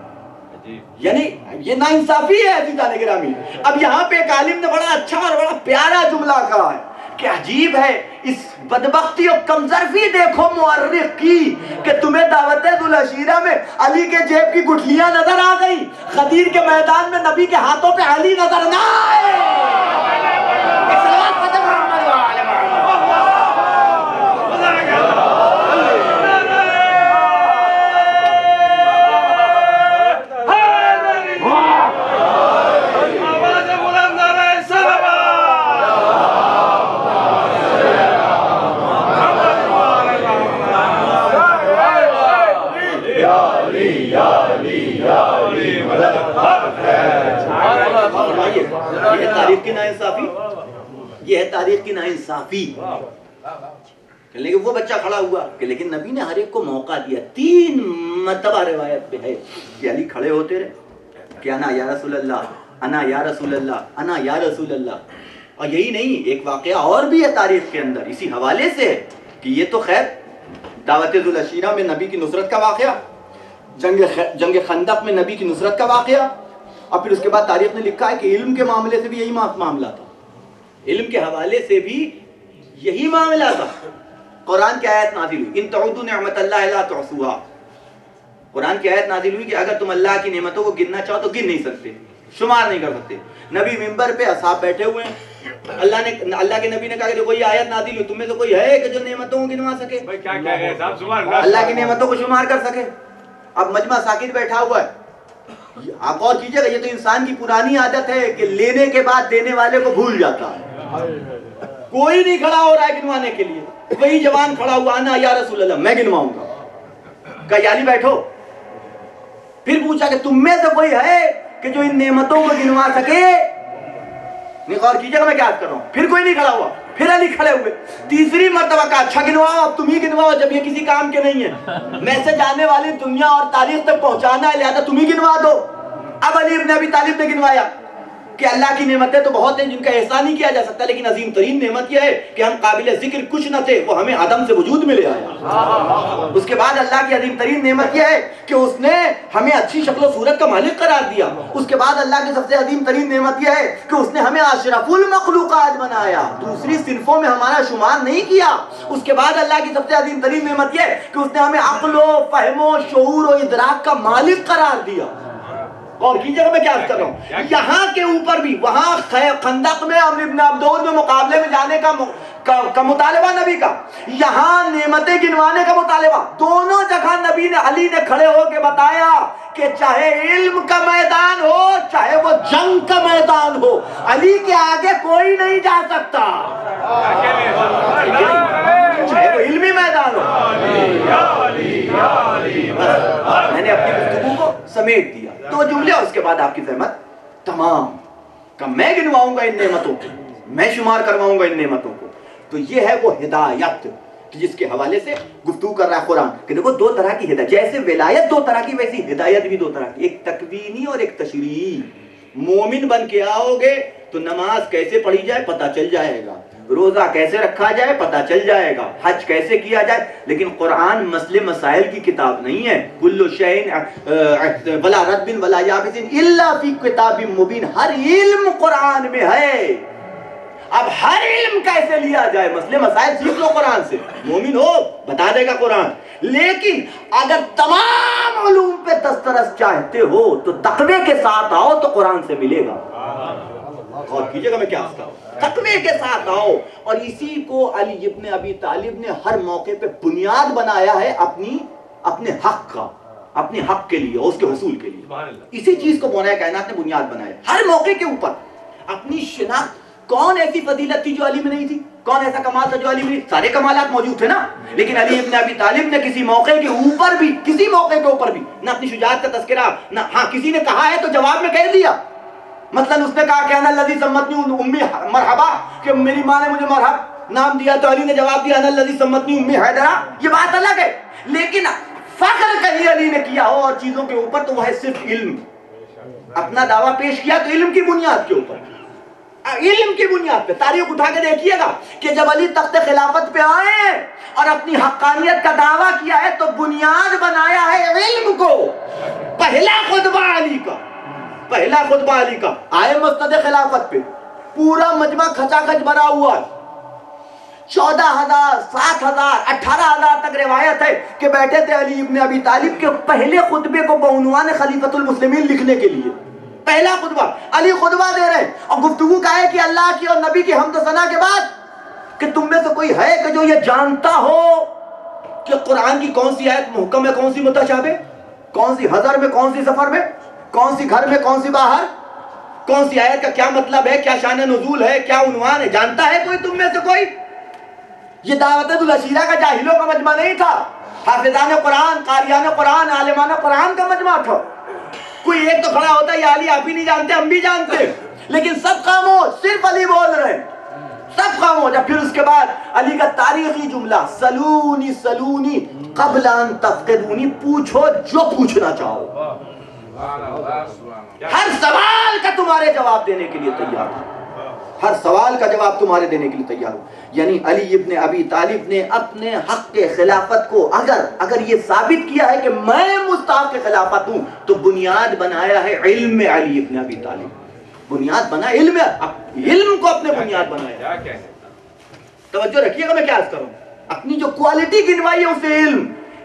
S3: یعنی یہ ناانصافی ہے عزیزان گرامی. اب یہاں پہ ایک عالم نے بڑا اچھا اور بڑا پیارا جملہ کہا ہے کہ عجیب ہے اس بدبختی اور کمظرفی دیکھو مورخ کی کہ تمہیں دعوت ذوالعشیرہ میں علی کے جیب کی گٹھلیاں نظر آ گئی، غدیر کے میدان میں نبی کے ہاتھوں پہ علی نظر نہ آئے. یہ ہے تاریخ کی ناانصافی. لیکن وہ بچہ کھڑا ہوا کہ لیکن نبی نے ہر ایک کو موقع دیا. 3 مرتبہ روایت پہ ہے کہ علی کھڑے ہوتے رہے کہ انا یا رسول اللہ، انا یا رسول اللہ، انا یا رسول اللہ. اور یہی نہیں، ایک واقعہ اور بھی ہے تاریخ کے اندر اسی حوالے سے کہ یہ تو خیر دعوت ذوالعشیرہ میں نبی کی نصرت کا واقعہ، جنگ خندق میں نبی کی نصرت کا واقعہ. اور پھر اس کے بعد تاریخ نے لکھا ہے کہ علم کے معاملے سے بھی یہی معاملہ تھا، علم کے حوالے سے بھی یہی معاملہ تھا. قرآن کی آیت نازل ہوئی ان تعدوا نعمت اللہ لا تحصوها. قرآن کی آیت نازل ہوئی کہ اگر تم اللہ کی نعمتوں کو گننا چاہو تو گن نہیں سکتے، شمار نہیں کر سکتے. نبی منبر پہ اصحاب بیٹھے ہوئے ہیں، اللہ کے نبی نے کہا کہ دیکھو یہ آیت نازل ہوئی، تم میں سے کوئی ہے کہ جو نعمتوں کو گنوا سکے، اللہ کی نعمتوں کو شمار کر سکے. اب مجمع ساکت بیٹھا ہوا ہے. آپ اور کیجئے گا، یہ تو انسان کی پرانی عادت ہے کہ لینے کے بعد دینے والے کو بھول جاتا ہے. کوئی نہیں کھڑا ہو رہا ہے گنوانے کے لیے. وہی جوان کھڑا ہوا انا یا رسول اللہ، میں گنواؤں گا. کہا یا علی بیٹھو. پھر پوچھا کہ تم میں سے کوئی ہے کہ جو ان نعمتوں کو گنوا سکے؟ غور کیجئے گا میں کیا کر رہا ہوں. پھر کوئی نہیں کھڑا ہوا. پھر علی کھڑے ہوئے. تیسری مرتبہ کہا اچھا گنواؤ، اب تم ہی گنواؤ جب یہ کسی کام کے نہیں ہے، میسج آنے والی دنیا اور تاریخ تک پہنچانا ہے، لہذا تم ہی گنوا دو. اب علی ابن ابی طالب نے گنوایا کہ اللہ کی نعمتیں تو بہت ہیں جن کا احسان نہیں کیا جا سکتا، لیکن عظیم ترین نعمت یہ ہے کہ ہم قابل ذکر کچھ نہ تھے، وہ ہمیں عدم سے وجود میں لے آیا. اس کے بعد اللہ کی عظیم ترین نعمت یہ ہے کہ اس نے ہمیں اچھی شکل و صورت کا مالک قرار دیا. اس کے بعد اللہ کی سب سے عظیم ترین نعمت یہ ہے کہ اس نے ہمیں اشرف المخلوقات بنایا، دوسری صنفوں میں ہمارا شمار نہیں کیا. اس کے بعد اللہ کی سب سے عظیم ترین نعمت یہ ہے کہ اس نے ہمیں عقل و فہم و شعور و ادراک کا مالک قرار دیا. اور کی جگہ میں کیا کر رہا ہوں، یہاں کے اوپر بھی وہاں خندق میں عمرو ابن عبدود میں مقابلے میں جانے کا مطالبہ نبی کا، یہاں نعمتیں گنوانے کا مطالبہ. دونوں جگہ نبی نے علی نے کھڑے ہو کے بتایا کہ چاہے علم کا میدان ہو چاہے وہ جنگ کا میدان ہو، علی کے آگے کوئی نہیں جا سکتا، چاہے وہ علمی میدان ہو. میں نے اپنی گفتگو کو سمیٹ دیا. 2 جملے اور اس کے بعد آپ کی زحمت تمام کہ میں گنواؤں گا ان نعمتوں کو، میں شمار کرواؤں گا ان نعمتوں کو. تو یہ ہے وہ ہدایت جس کے حوالے سے گفتگو کر رہا ہے قرآن کہ دیکھو 2 طرح کی ہدایت، جیسے ولایت 2 طرح کی ویسی ہدایت بھی 2 طرح کی، ایک تکوینی اور ایک تشریعی. مومن بن کے آؤ گے تو نماز کیسے پڑھی جائے پتہ چل جائے گا، روزہ کیسے رکھا جائے پتہ چل جائے گا، حج کیسے کیا جائے، لیکن قرآن مسئلے مسائل کی کتاب نہیں ہے. کل شیء ولا رتب ولا یابس الا فی کتاب مبین. ہر علم قرآن میں ہے. اب ہر علم کیسے لیا جائے، مسئلے مسائل سیکھ لو قرآن سے، مومن ہو بتا دے گا قرآن. لیکن اگر تمام علوم پہ دسترس چاہتے ہو تو تقوی کے ساتھ آؤ تو قرآن سے ملے گا. غور کیجئے گا میں کیا کہتا ہوں. تقوی کے ساتھ آؤ. اور اسی کو علی ابن ابی طالب نے ہر موقع پہ بنیاد بنایا ہے اپنے حق کا، اپنے حق کے لیے، اس کے حصول کے لیے. اسی چیز کو مولا کائنات نے بنیاد بنایا ہر موقع کے اوپر. اپنی شناخت، کون ایسی فضیلت تھی جو علی میں نہیں تھی؟ کون ایسا کمال تھا جو علی میں نہیں؟ سارے کمالات موجود تھے نا. لیکن علی ابن ابی طالب نے کسی موقع کے اوپر بھی، کسی موقع کے اوپر بھی نہ اپنی شجاعت کا تذکرہ، نہ ہاں کسی نے کہا ہے تو جواب میں کہہ دیا. مثلا اس نے کہا کہ انا الذی سمتنی امی مرحبا، کہ میری ماں نے مجھے مرحب نام دیا، تو علی نے جواب دیا انا الذی سمتنی امی حیدرہ. یہ بات الگ ہے. لیکن فخر کہیں علی نے کیا ہو اور چیزوں کے اوپر تو وہ ہے صرف علم. اپنا دعویٰ پیش کیا تو علم کی بنیاد کے اوپر، علم کی بنیاد پہ. تاریخ اٹھا کے دیکھیے گا کہ جب علی تخت خلافت پہ آئے اور اپنی حقانیت کا دعویٰ کیا ہے تو بنیاد بنایا ہے علم کو. پہلا خطبہ علی کا، پہلا خطبہ علی کا. آئے مسند خلافت پہ، پورا مجمع کھچا کھچ بھرا ہوا، 14,000 7,000 18,000 تک روایت ہے کہ بیٹھے تھے علی ابن ابی طالب کے پہلے خطبے کو بعنوان خلیفۃ المسلمین لکھنے کے لیے. پہلا خطبہ علی خطبہ دے رہے ہیں اور گفتگو کا ہے کہ اللہ کی اور نبی کی حمد و ثنا کے بعد کہ تم میں سے کوئی ہے کہ جو یہ جانتا ہو کہ قرآن کی کون سی آیت محکم ہے، کون سی متشابہ، کون سی حضر میں، کون سی سفر میں، کون سی گھر میں، کون سی باہر، کون سی آیت کا کیا مطلب ہے، کیا شان نزول ہے، کیا عنوان ہے؟ جانتا ہے کوئی تم میں سے کوئی؟ یہ دعوت العشیرہ کا جاہلوں کا مجمع نہیں تھا، حافظان قرآن، قاریان قرآن، عالمان قرآن کا مجمع تھا. کوئی ایک تو کھڑا ہوتا ہے یا علی آپ ہی نہیں جانتے، ہم بھی جانتے، لیکن سب خاموش، صرف علی بول رہے ہیں، سب خاموش. پھر اس کے بعد علی کا تاریخی جملہ سلونی سلونی قبل ان تفقدونی، پوچھو جو پوچھنا چاہو، ہر سوال کا تمہارے جواب دینے کے لیے تیار ہوں، ہر سوال کا جواب تمہارے دینے کے لیے تیار ہوں. یعنی علی ابن ابی طالب نے اپنے حق کے خلافت کو اگر یہ ثابت کیا ہے کہ میں مستحق خلافت ہوں تو بنیاد بنایا ہے علم میں. علی ابن ابی طالب بنیاد بنا علم، علم کو اپنے بنیاد بنایا. توجہ رکھیے گا میں کیا عرض کروں. اپنی جو کوالٹی گنوائی ہے اسے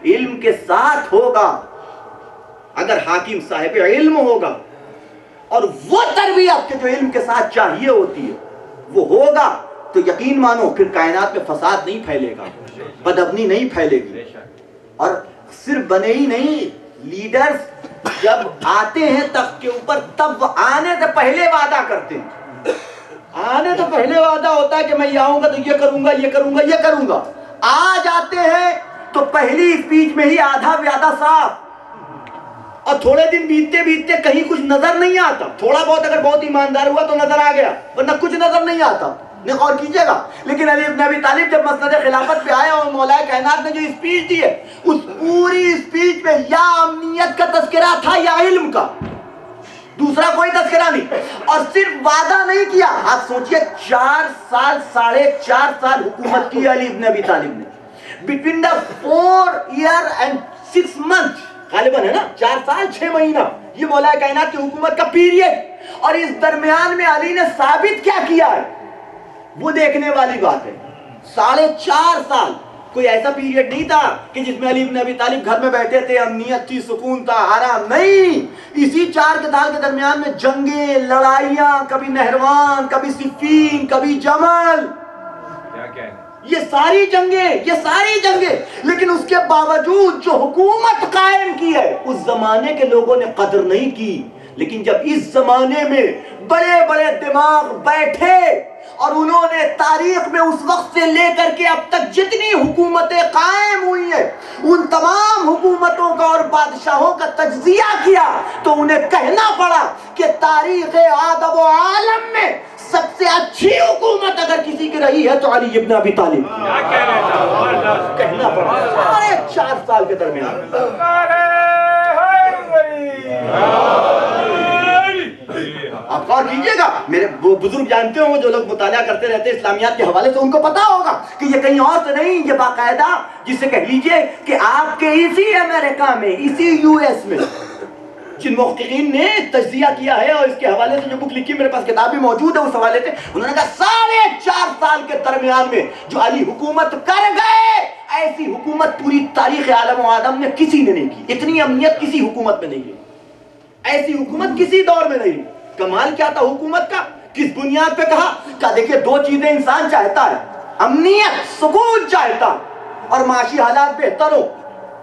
S3: علم کے ساتھ ہوگا. اگر حاکم صاحب علم ہوگا اور وہ تربیت کے جو علم کے ساتھ چاہیے ہوتی ہے وہ ہوگا تو یقین مانو پھر کائنات میں فساد نہیں پھیلے گا، بدامنی نہیں پھیلے گی. اور صرف بنے ہی نہیں، لیڈرز جب آتے ہیں تخت کے اوپر تب آنے سے پہلے وعدہ کرتے ہیں. آنے سے پہلے وعدہ ہوتا ہے کہ میں یہ آؤں گا تو یہ کروں گا، یہ کروں گا، یہ کروں گا. آ جاتے ہیں تو پہلی اسپیچ میں ہی آدھا وعدہ صاف، اور تھوڑے دن بیتتے بیتتے کہیں کچھ نظر نہیں آتا. تھوڑا بہت اگر بہت ایماندار ہوا تو نظر آ گیا، ورنہ کچھ نظر نہیں آتا. غور کیجئے گا. لیکن علی ابن ابی طالب جب مسند خلافت پہ آیا اور مولا کائنات نے جو اسپیچ دی ہے اس پوری اسپیچ میں یا امنیت کا تذکرہ تھا یا علم کا، دوسرا کوئی تذکرہ نہیں. اور صرف وعدہ نہیں کیا، آپ سوچئے 4 سال 4.5 سال حکومت کی علی ابن ابی طالب نے. Between the 4 year and 6 months، غالباً ہے نا 4 سال 6 مہینہ یہ مولا کائنات کی حکومت کا پیریڈ. اور اس درمیان میں علی نے ثابت کیا کیا ہے وہ دیکھنے والی بات ہے. 4.5 سال کوئی ایسا پیریڈ نہیں تھا کہ جس میں علی ابن ابی طالب گھر میں بیٹھے تھے، امنیت تھی، سکون تھا، آرام نہیں. اسی 4 سال کے درمیان میں جنگیں، لڑائیاں، کبھی نہروان، کبھی صفین، کبھی جمل، یہ ساری جنگیں. لیکن اس کے باوجود جو حکومت قائم کی ہے اس زمانے کے لوگوں نے قدر نہیں کی. لیکن جب اس زمانے میں بڑے بڑے دماغ بیٹھے اور انہوں نے تاریخ میں اس وقت سے لے کر کے اب تک جتنی حکومتیں قائم ہوئی ہیں ان تمام حکومتوں کا اور بادشاہوں کا تجزیہ کیا تو انہیں کہنا پڑا کہ تاریخ آدم و عالم میں سب سے اچھی حکومت اگر کسی کی رہی ہے تو علی ابن ابی طالب. کہنا پڑا 4.5 سال کے درمیان. آپ غور کیجئے گا، میرے وہ بزرگ جانتے ہوں جو لوگ مطالعہ کرتے رہتے ہیں اسلامیات کے حوالے سے، ان کو پتا ہوگا کہ یہ کہیں اور سے نہیں، یہ باقاعدہ جسے کہہ لیجئے کہ آپ کے اسی امریکہ میں، اسی یو ایس میں جن محققین نے تجزیہ کیا ہے اور اس کے حوالے سے جو بک لکھی، میرے پاس کتاب بھی موجود ہے اس حوالے سے، انہوں نے کہا 4.5 سال کے درمیان میں جو علی حکومت کر گئے، ایسی حکومت پوری تاریخ عالم و آدم میں کسی نے نہیں کی، اتنی امنیت کسی حکومت میں نہیں کی، ایسی حکومت کسی دور میں نہیں۔ کمال کیا تھا حکومت کا؟ کس بنیاد پہ کہا؟ کہا دیکھیں 2 چیزیں انسان چاہتا ہے، امنیت، سکون چاہتا اور معاشی حالات بہتر ہو،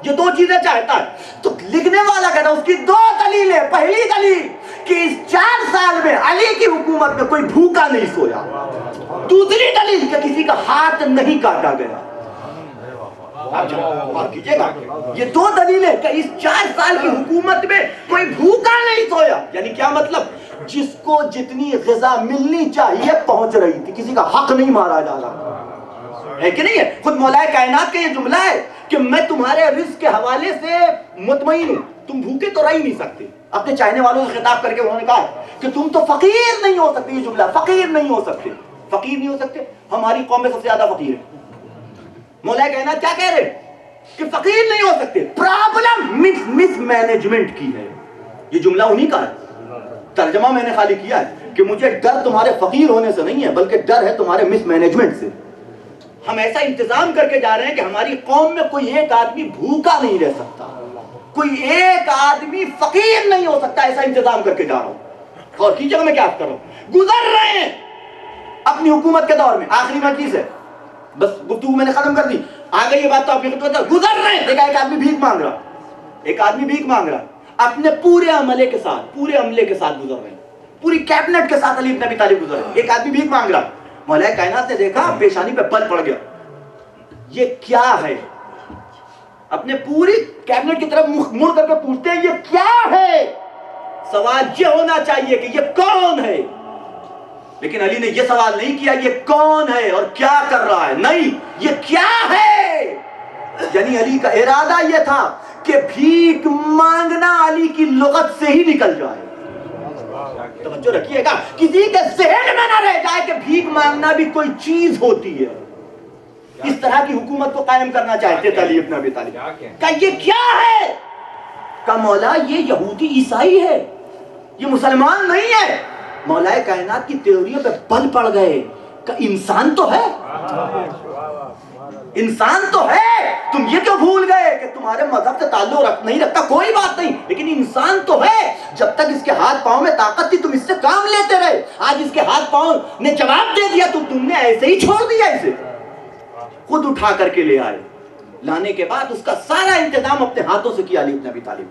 S3: یہ 2 چیزیں چاہتا ہے۔ تو لکھنے والا کہتا اس کی 2 دلیلیں، پہلی دلیل کہ اس 4 سال میں علی کی حکومت میں کوئی بھوکا نہیں سویا، دوسری دلیل کہ کسی کا ہاتھ نہیں کاٹا گیا۔ اور کیجئے گا یہ 2 دلیلیں کہ اس 4 سال کی حکومت میں کوئی بھوکا نہیں سویا، یعنی کیا مطلب؟ جس کو جتنی غذا ملنی چاہیے پہنچ رہی تھی، کسی کا حق نہیں مارا جا رہا ہے کہ نہیں ہے؟ خود مولا کائنات کا یہ جملہ ہے کہ میں تمہارے رزق کے حوالے سے مطمئن ہوں، تم بھوکے تو رہ ہی نہیں سکتے۔ اپنے چاہنے والوں سے خطاب کر کے انہوں نے کہا کہ تم تو فقیر نہیں ہو سکتے، یہ جملہ فقیر نہیں ہو سکتے، فقیر نہیں ہو سکتے، ہماری قوم میں سب سے زیادہ فقیر ہے۔ مولا کائنات کیا کہہ رہے کہ فقیر نہیں ہو سکتے، پرابلم مس مینجمنٹ کی ہے، یہ جملہ انہی کا ہے۔ ترجمہ میں نے خالی کیا ہے کہ مجھے ڈر تمہارے فقیر ہونے سے نہیں ہے، بلکہ ڈر ہے تمہارے مس مینجمنٹ سے۔ ہم ایسا انتظام کر کے جا رہے ہیں کہ ہماری قوم میں کوئی ایک آدمی بھوکا نہیں رہ سکتا، کوئی ایک آدمی فقیر نہیں ہو سکتا، ایسا انتظام کر کے جا رہا ہوں۔ اور کیجئے گا میں کیا کر رہا ہوں، گزر رہے ہیں اپنی حکومت کے دور میں، آخری مجلس ہے، بس گفتگو میں نے ختم کر دی، آ گئی یہ بات تو آپ کی خدمت ہے، گزر رہے ہیں، دیکھا ایک آدمی بھیک مانگ رہا، ایک آدمی بھیک مانگ رہا، اپنے پورے عملے کے ساتھ، پورے عملے کے ساتھ گزر رہے ہیں، پوری کیبنٹ کے ساتھ علی بن ابی طالب گزر رہے ہیں، ایک آدمی بھیک مانگ رہا، مولا کائنات نے دیکھا، پیشانی پہ بل پڑ گیا، یہ کیا ہے؟ اپنے پوری کیبنٹ کی طرف مڑ کر کے پوچھتے ہیں یہ کیا ہے؟ سوال یہ ہونا چاہیے کہ یہ کون ہے، لیکن علی نے یہ سوال نہیں کیا یہ کون ہے اور کیا کر رہا ہے، نہیں، یہ کیا ہے۔ یعنی علی کا ارادہ یہ تھا کہ بھیک مانگنا علی کی لغت سے ہی نکل جائے۔ توجہ رکھیے گا، کسی کے ذہن میں نہ رہ جائے کہ بھیک مانگنا بھی کوئی چیز ہوتی ہے۔ اس طرح کی حکومت کو قائم کرنا چاہتے تھے علی بن ابی طالب۔ کہ یہ کیا ہے؟ کہ مولا یہ یہودی عیسائی ہے، یہ مسلمان نہیں ہے۔ مولا کائنات کی تیوریوں پہ بل پڑ گئے کہ انسان تو ہے، انسان تو ہے، تم یہ کیوں بھول گئے کہ تمہارے مذہب سے تعلق نہیں رکھتا، کوئی بات نہیں، لیکن انسان تو ہے۔ جب تک اس کے ہاتھ پاؤں میں طاقت تھی تم اس سے کام لیتے رہے، آج اس کے ہاتھ پاؤں نے جواب دے دیا تو تم نے ایسے ہی چھوڑ دیا اسے، خود اٹھا کر کے لے آئے، لانے کے بعد اس کا سارا انتظام اپنے ہاتھوں سے کیا علی بن ابی طالب۔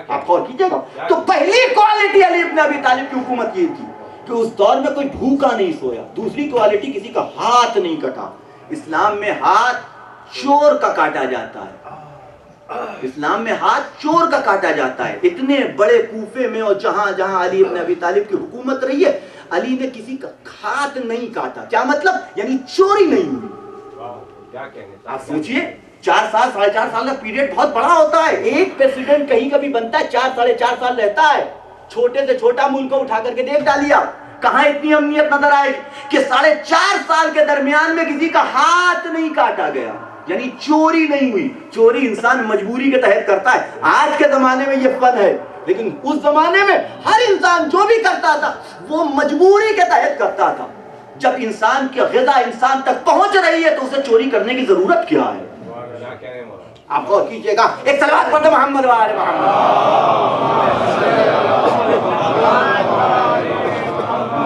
S3: آپ غور کیجئے گا، تو پہلی کوالٹی علی بن ابی طالب کی حکومت یہ تھی کہ اس دور میں کوئی بھوکا نہیں سویا، دوسری کوالٹی کسی کا ہاتھ نہیں کٹا۔ اسلام میں ہاتھ چور کا کاٹا جاتا ہے، اسلام میں ہاتھ چور کا کاٹا جاتا ہے۔ اتنے بڑے کوفے میں اور جہاں جہاں علی بن ابی طالب کی حکومت رہی ہے، علی نے کسی کا ہاتھ نہیں کاٹا۔ کیا مطلب؟ یعنی چوری نہیں ہوئی۔ آپ سوچئے 4 سال 4.5 سال کا پیریڈ بہت بڑا ہوتا ہے، ایک پریزیڈنٹ کہیں کبھی بنتا ہے 4 ساڑھے 4 سال رہتا ہے، چھوٹے سے چھوٹا ملک کو اٹھا کر کے دیکھ ڈالیا، کہاں اتنی امنیت نظر آئے کہ 4.5 سال کے درمیان میں کسی کا ہاتھ نہیں کاٹا گیا، یعنی چوری نہیں ہوئی۔ چوری انسان مجبوری کے تحت کرتا ہے، آج کے زمانے میں یہ فن ہے، لیکن اس زمانے میں ہر انسان جو بھی کرتا تھا وہ مجبوری کے تحت کرتا تھا۔ جب انسان کی غذا انسان تک پہنچ رہی ہے تو اسے چوری کرنے کی ضرورت کیا ہے؟ آپ غور کیجئے گا، ایک صلوات پڑھتے محمد و آل محمد۔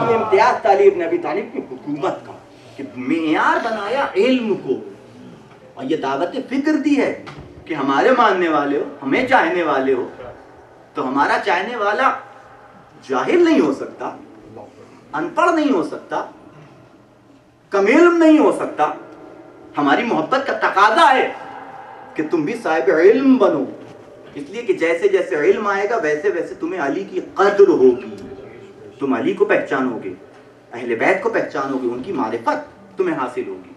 S3: یہ امتیاز علی بن ابی طالب کی حکومت کا کہ معیار بنایا علم کو، اور یہ دعوت فکر دی ہے کہ ہمارے ماننے والے ہو، ہمیں چاہنے والے ہو، تو ہمارا چاہنے والا جاہل نہیں ہو سکتا، ان پڑھ نہیں ہو سکتا، کم علم نہیں ہو سکتا۔ ہماری محبت کا تقاضا ہے کہ تم بھی صاحب علم بنو، اس لیے کہ جیسے جیسے علم آئے گا ویسے ویسے تمہیں علی کی قدر ہوگی، تم علی کو پہچانو گے، اہل بیت کو پہچانو گے، ان کی معرفت تمہیں حاصل ہوگی۔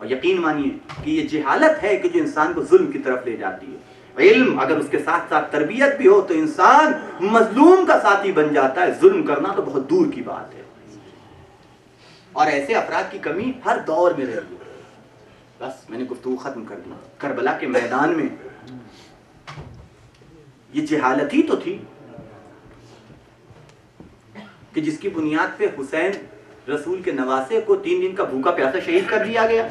S3: اور یقین مانیے کہ یہ جہالت ہے کہ جو انسان کو ظلم کی طرف لے جاتی ہے۔ علم اگر اس کے ساتھ ساتھ تربیت بھی ہو تو انسان مظلوم کا ساتھی بن جاتا ہے. ظلم کرنا تو بہت دور کی بات ہے. اور ایسے افراد کی کمی ہر دور میں رہی ہے. بس میں نے گفتگو ختم کر دی. کربلا کے میدان میں یہ جہالت ہی تو تھی کہ جس کی بنیاد پہ حسین رسول کے نواسے کو 3 دن کا بھوکا پیاسا شہید کر دیا گیا.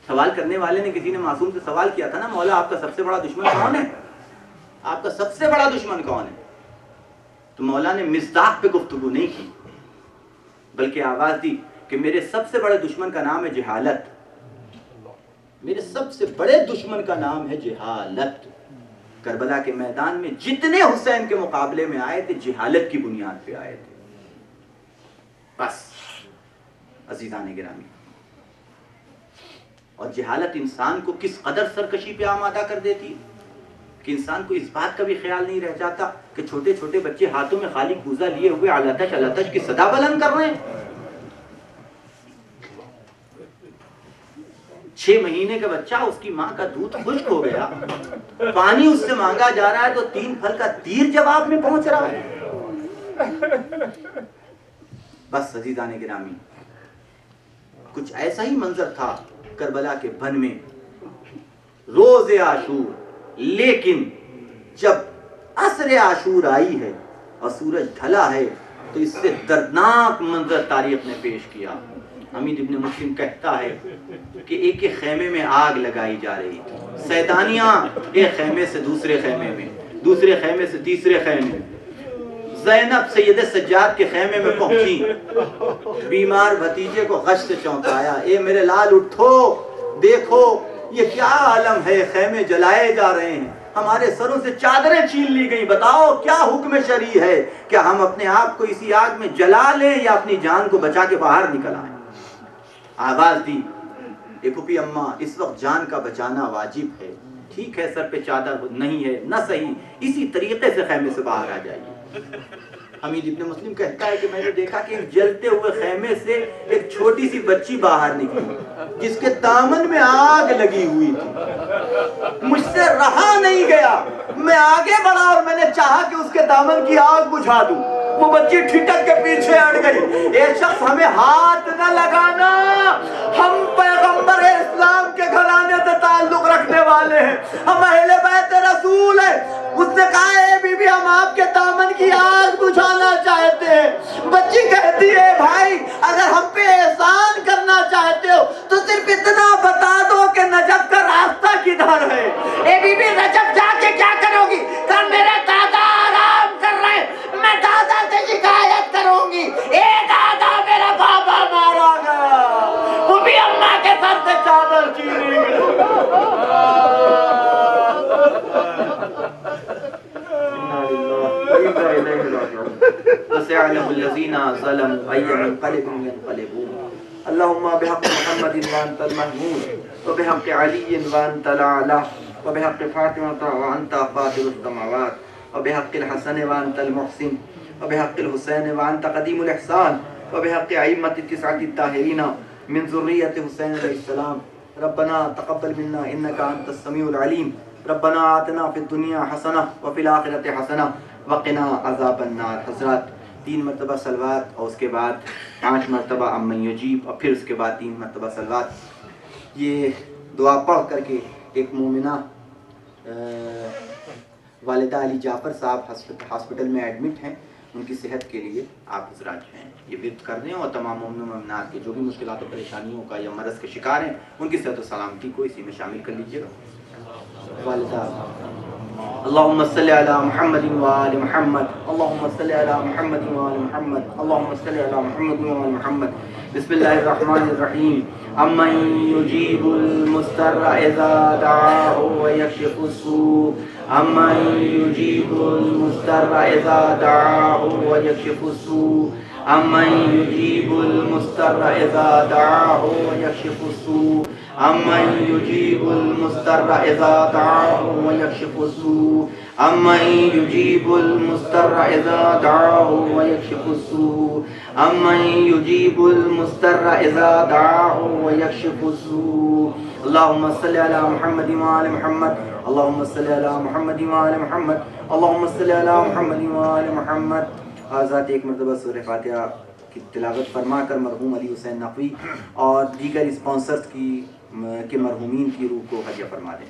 S3: سوال کرنے والے نے کسی نے معصوم سے سوال کیا تھا نا، مولا آپ کا سب سے بڑا دشمن کون ہے؟ آپ کا سب سے بڑا دشمن کون ہے؟ تو مولا نے مصداق پہ گفتگو نہیں کی بلکہ آواز دی کہ میرے سب سے بڑے دشمن کا نام ہے جہالت. میرے سب سے بڑے دشمن کا نام ہے جہالت. کربلا کے میدان میں جتنے حسین کے مقابلے میں آئے تھے جہالت کی بنیاد پہ آئے تھے. بس عزیزان گرامی، اور جہالت انسان کو کس قدر سرکشی پہ آمادہ کر دیتی ہے کہ انسان کو اس بات کا بھی خیال نہیں رہ جاتا کہ چھوٹے چھوٹے بچے ہاتھوں میں خالی کوزہ لیے ہوئے علتش علتش کی صدا بلند کر رہے ہیں. 6 مہینے کا بچہ، اس کی ماں کا دودھ خشک ہو گیا، پانی اس سے مانگا جا رہا ہے تو 3 پھل کا تیر جواب میں پہنچ رہا ہے. بس عزیزان گرامی، کچھ ایسا ہی منظر تھا کربلا کے بن میں روز عاشور. لیکن جب عصر عاشور آئی ہے اور سورج ڈھلا ہے تو اس سے دردناک منظر تاریخ نے پیش کیا. حمید ابن مسلم کہتا ہے کہ ایک خیمے میں آگ لگائی جا رہی تھی. سیدانیاں ایک خیمے سے دوسرے خیمے میں، دوسرے خیمے سے تیسرے خیمے میں. زینب سید سجاد کے خیمے میں پہنچی، بیمار بھتیجے کو غش سے چونکایا، اے میرے لال اٹھو، دیکھو یہ کیا عالم ہے، خیمے جلائے جا رہے ہیں، ہمارے سروں سے چادریں چھین لی گئی، بتاؤ کیا حکم شرعی ہے، کیا ہم اپنے آپ کو اسی آگ میں جلا لیں یا اپنی جان کو بچا کے باہر نکل آئیں؟ آواز دی، اے پھوپھی اماں، اس وقت جان کا بچانا واجب ہے. ٹھیک ہے سر پہ چادر نہیں ہے نہ صحیح، اسی طریقے سے خیمے سے باہر آ جائیے. حمید ابن مسلم کہتا ہے کہ میں نے دیکھا کہ ایک جلتے ہوئے خیمے سے ایک چھوٹی سی بچی باہر نکلی جس کے دامن میں آگ لگی ہوئی تھی. مجھ سے رہا نہیں گیا، میں آگے بڑھا اور میں نے چاہا کہ اس کے دامن کی آگ بجھا دوں. وہ بچی ٹھٹک کے پیچھے ہٹ گئی. اے شخص ہمیں ہاتھ نہ لگانا، ہم پیغمبر اسلام کے گھرانے سے تعلق رکھنے والے ہیں، ہم اہل بیت رسول ہیں. اس نے کہا اے بی بی ہم آپ کے دامن کی آگ بجھانا چاہتے ہیں. بچی کہتی ہے بھائی اگر ہم پہ احسان کرنا چاہتے ہو تو صرف اتنا بتا دو کہ نجف کا راستہ کدھر ہے. اے بی بی نجف جا کے کیا کرو گی؟ کہ میرے دادا آرام کر رہے ہیں، میں دادا سے شکایت کروں گی. اے دادا میرا بابا مارا گیا، وہ بھی اماں کے سر سے چادر چینی وسيعلم الذين ظلموا أي منقلب ينقلبون. اللهم بحق محمد وأنت المحمود، وبحق علي وأنت الأعلى، وبحق فاطمة وأنت فاطر السماوات، وبحق الحسن وأنت المحسن، وبحق الحسين وأنت قديم الإحسان، وبحق أئمة التسعة الطاهرين من ذرية حسين عليه السلام. ربنا تقبل منا إنك أنت السميع العليم. ربنا آتنا في الدنيا حسنة وفي الآخرة حسنة وقنا عذاب النار. حضرات 3 مرتبہ صلوات اور اس کے بعد 5 مرتبہ امن یجیب اور پھر اس کے بعد 3 مرتبہ صلوات. یہ دعا پڑھ کر کے ایک مومنہ والدہ علی جعفر صاحب ہاسپٹل میں ایڈمٹ ہیں، ان کی صحت کے لیے آپ حضرات جو ہیں یہ ورد کر دیں اور تمام مومنوں مومنات کے جو بھی مشکلات و پریشانیوں کا یا مرض کے شکار ہیں ان کی صحت و سلامتی کو اسی میں شامل کر لیجیے گا. والدہ اللهم صل على محمد وآل محمد، اللهم صل على محمد وآل محمد، اللهم صل على محمد وآل محمد. بسم الله الرحمن الرحيم. أمن يجيب المضطر إذا دعاه ويكشف السوء، أمن يجيب المضطر إذا دعاه ويكشف السوء، أمن يجيب المضطر إذا دعاه ويكشف السوء،
S2: أمن يجيب المضطر إذا دعاه ويكشف السوء أمن يجيب المضطر إذا دعاه ويكشف السوء أمن يجيب المضطر إذا دعاه ويكشف السوء اللهم صل على محمد وآل محمد اللهم صل على محمد وآل محمد اللهم صل على محمد وآل محمد. حضرات ایک مرتبہ سورہ فاتحہ کی تلاوت فرما کر مرحوم علی حسین نقوی اور دیگر اسپانسرز کے مرحومین کی روح کو ہدیہ فرما دیں.